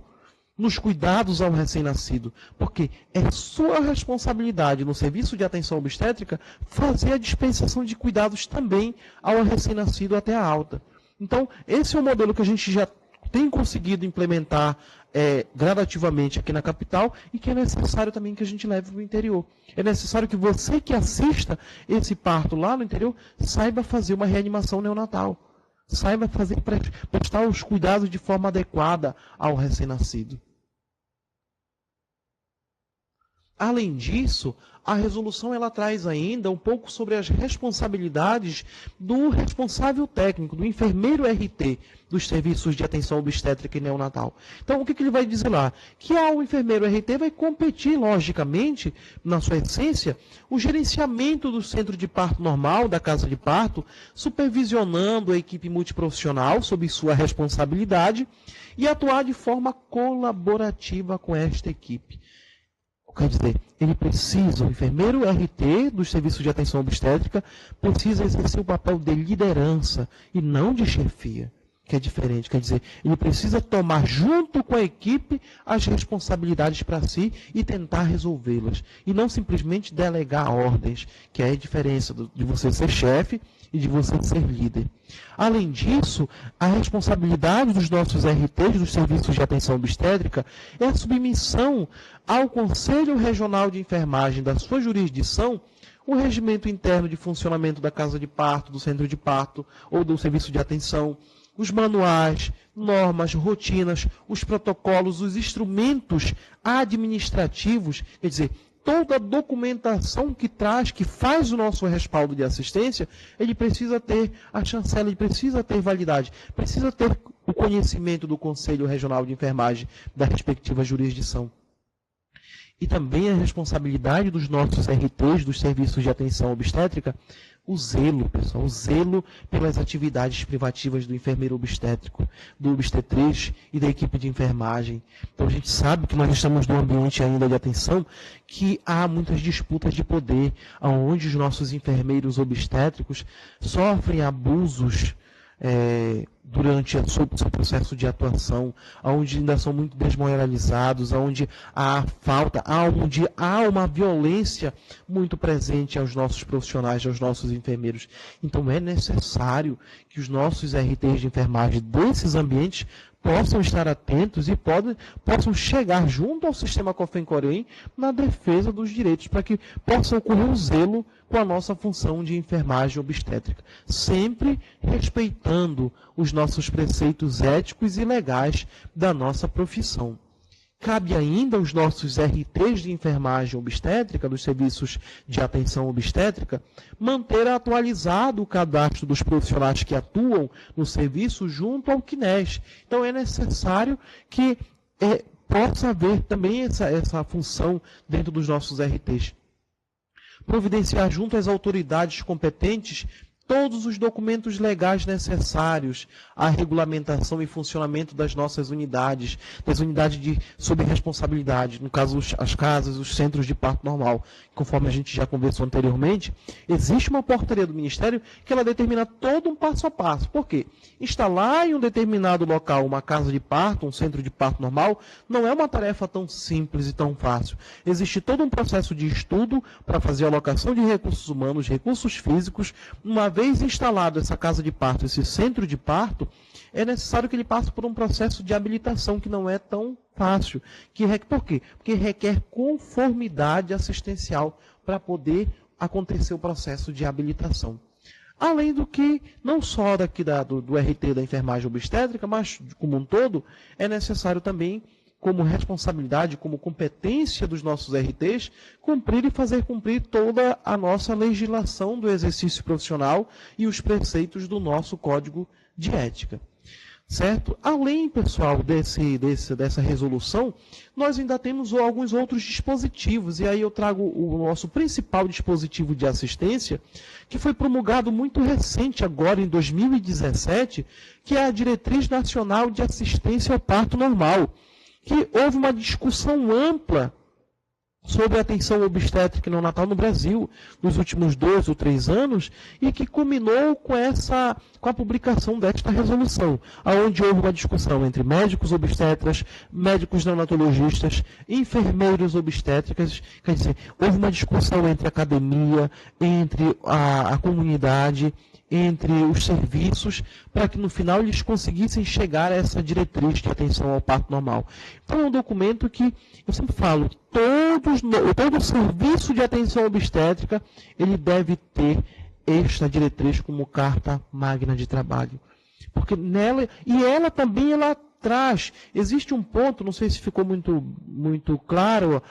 nos cuidados ao recém-nascido, porque é sua responsabilidade no serviço de atenção obstétrica fazer a dispensação de cuidados também ao recém-nascido até a alta. Então, esse é o modelo que a gente já tem conseguido implementar gradativamente aqui na capital e que é necessário também que a gente leve para o interior. É necessário que você que assista esse parto lá no interior saiba fazer uma reanimação neonatal. Saiba prestar os cuidados de forma adequada ao recém-nascido. Além disso, a resolução ela traz ainda um pouco sobre as responsabilidades do responsável técnico, do enfermeiro RT dos serviços de atenção obstétrica e neonatal. Então, o que ele vai dizer lá? Que o enfermeiro RT vai competir, logicamente, na sua essência, o gerenciamento do centro de parto normal, da casa de parto, supervisionando a equipe multiprofissional sob sua responsabilidade e atuar de forma colaborativa com esta equipe. Quer dizer, o enfermeiro RT dos serviços de atenção obstétrica precisa exercer o papel de liderança e não de chefia, que é diferente. Quer dizer, ele precisa tomar junto com a equipe as responsabilidades para si e tentar resolvê-las. E não simplesmente delegar ordens, que é a diferença de você ser chefe e de você ser líder. Além disso, a responsabilidade dos nossos RTs, dos serviços de atenção obstétrica, é a submissão ao Conselho Regional de Enfermagem da sua jurisdição, o regimento interno de funcionamento da casa de parto, do centro de parto ou do serviço de atenção, os manuais, normas, rotinas, os protocolos, os instrumentos administrativos, quer dizer, toda a documentação que faz o nosso respaldo de assistência, ele precisa ter a chancela, ele precisa ter validade, precisa ter o conhecimento do Conselho Regional de Enfermagem da respectiva jurisdição. E também a responsabilidade dos nossos RTs, dos serviços de atenção obstétrica, o zelo, pessoal, o zelo pelas atividades privativas do enfermeiro obstétrico, do obstetriz e da equipe de enfermagem. Então a gente sabe que nós estamos num ambiente ainda de atenção que há muitas disputas de poder, onde os nossos enfermeiros obstétricos sofrem abusos durante o seu processo de atuação, onde ainda são muito desmoralizados, onde há uma violência muito presente aos nossos profissionais, aos nossos enfermeiros. Então é necessário que os nossos RTs de enfermagem desses ambientes possam estar atentos e possam chegar junto ao sistema COFEM-COREM na defesa dos direitos, para que possa ocorrer um zelo com a nossa função de enfermagem obstétrica, sempre respeitando os nossos preceitos éticos e legais da nossa profissão. Cabe ainda aos nossos RTs de enfermagem obstétrica, dos serviços de atenção obstétrica, manter atualizado o cadastro dos profissionais que atuam no serviço junto ao CNES. Então, é necessário que possa haver também essa função dentro dos nossos RTs. Providenciar junto às autoridades competentes todos os documentos legais necessários à regulamentação e funcionamento das nossas unidades, das unidades sob responsabilidade, no caso as casas, os centros de parto normal. Conforme a gente já conversou anteriormente, existe uma portaria do Ministério que ela determina todo um passo a passo. Por quê? Instalar em um determinado local uma casa de parto, um centro de parto normal, não é uma tarefa tão simples e tão fácil. Existe todo um processo de estudo para fazer a alocação de recursos humanos, recursos físicos. Uma vez instalado essa casa de parto, esse centro de parto, é necessário que ele passe por um processo de habilitação que não é tão fácil. Por quê? Porque requer conformidade assistencial para poder acontecer o processo de habilitação. Além do que, não só daqui do RT da enfermagem obstétrica, mas como um todo, é necessário também, como responsabilidade, como competência dos nossos RTs, cumprir e fazer cumprir toda a nossa legislação do exercício profissional e os preceitos do nosso Código de Ética. Certo? Além, pessoal, dessa resolução, nós ainda temos alguns outros dispositivos, e aí eu trago o nosso principal dispositivo de assistência, que foi promulgado muito recente, agora em 2017, que é a Diretriz Nacional de Assistência ao Parto Normal, que houve uma discussão ampla sobre a atenção obstétrica e neonatal no Brasil nos últimos 2 ou 3 anos e que culminou com a publicação desta resolução, onde houve uma discussão entre médicos obstetras, médicos neonatologistas, enfermeiros obstétricas, quer dizer, houve uma discussão entre a academia, entre a comunidade, entre os serviços, para que no final eles conseguissem chegar a essa diretriz de atenção ao parto normal. Então é um documento que, eu sempre falo, todo serviço de atenção obstétrica, ele deve ter esta diretriz como carta magna de trabalho. Porque nela, e ela também, ela traz, existe um ponto, não sei se ficou muito claro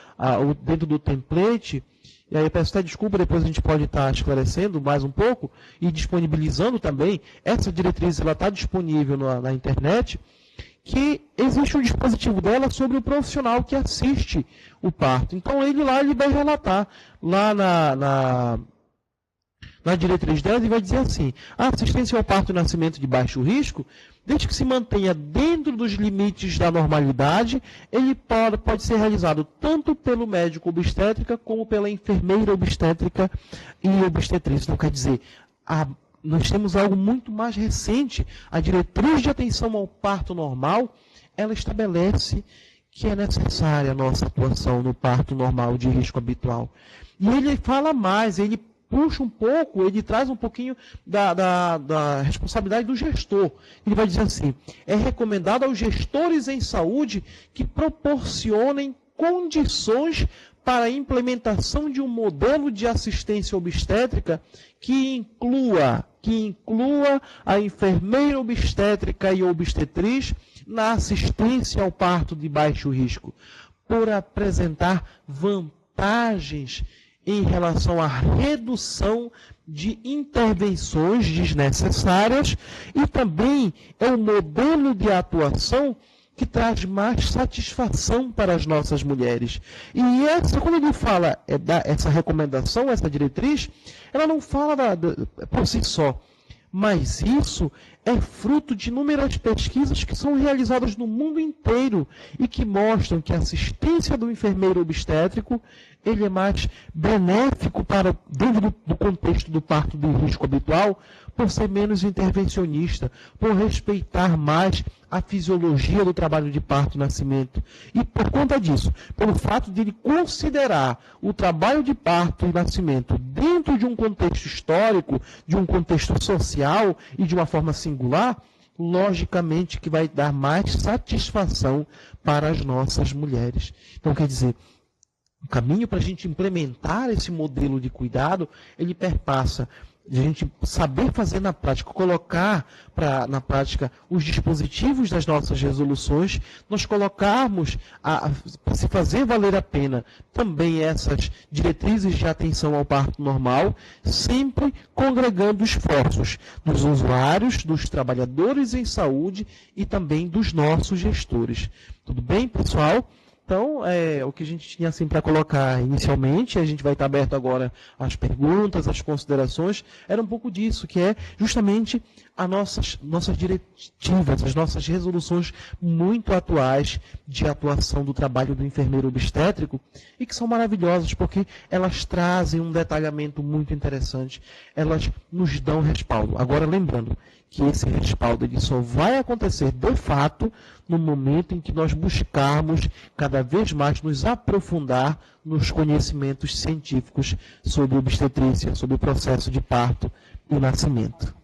dentro do template, e aí eu peço até desculpa, depois a gente pode estar esclarecendo mais um pouco e disponibilizando também. Essa diretriz está disponível na internet, que existe um dispositivo dela sobre o profissional que assiste o parto. Então ele vai relatar lá na diretriz dela, ele vai dizer assim: a assistência ao parto e nascimento de baixo risco, desde que se mantenha dentro dos limites da normalidade, ele pode ser realizado tanto pelo médico obstétrica como pela enfermeira obstétrica e obstetriz. Então, quer dizer, nós temos algo muito mais recente. A diretriz de atenção ao parto normal, ela estabelece que é necessária a nossa atuação no parto normal de risco habitual. E ele fala mais, ele puxa um pouco, ele traz um pouquinho da responsabilidade do gestor. Ele vai dizer assim: é recomendado aos gestores em saúde que proporcionem condições para a implementação de um modelo de assistência obstétrica que inclua a enfermeira obstétrica e obstetriz na assistência ao parto de baixo risco, por apresentar vantagens em relação à redução de intervenções desnecessárias, e também é um modelo de atuação que traz mais satisfação para as nossas mulheres. E quando ele fala essa recomendação, essa diretriz, ela não fala por si só, mas isso é fruto de inúmeras pesquisas que são realizadas no mundo inteiro e que mostram que a assistência do enfermeiro obstétrico ele é mais benéfico para dentro do contexto do parto de risco habitual, por ser menos intervencionista, por respeitar mais a fisiologia do trabalho de parto e nascimento. E por conta disso, pelo fato de ele considerar o trabalho de parto e nascimento dentro de um contexto histórico, de um contexto social e de uma forma singular, logicamente que vai dar mais satisfação para as nossas mulheres. Então, quer dizer, o caminho para a gente implementar esse modelo de cuidado, ele perpassa de a gente saber fazer na prática, colocar na prática os dispositivos das nossas resoluções, nós colocarmos, para se fazer valer a pena, também essas diretrizes de atenção ao parto normal, sempre congregando esforços dos usuários, dos trabalhadores em saúde e também dos nossos gestores. Tudo bem, pessoal? Então, o que a gente tinha assim para colocar inicialmente, a gente vai estar aberto agora às perguntas, às considerações, era um pouco disso, que é justamente as nossas diretivas, as nossas resoluções muito atuais de atuação do trabalho do enfermeiro obstétrico e que são maravilhosas porque elas trazem um detalhamento muito interessante, elas nos dão respaldo. Agora, lembrando que esse respaldo ele só vai acontecer de fato no momento em que nós buscarmos cada vez mais nos aprofundar nos conhecimentos científicos sobre obstetrícia, sobre o processo de parto e nascimento.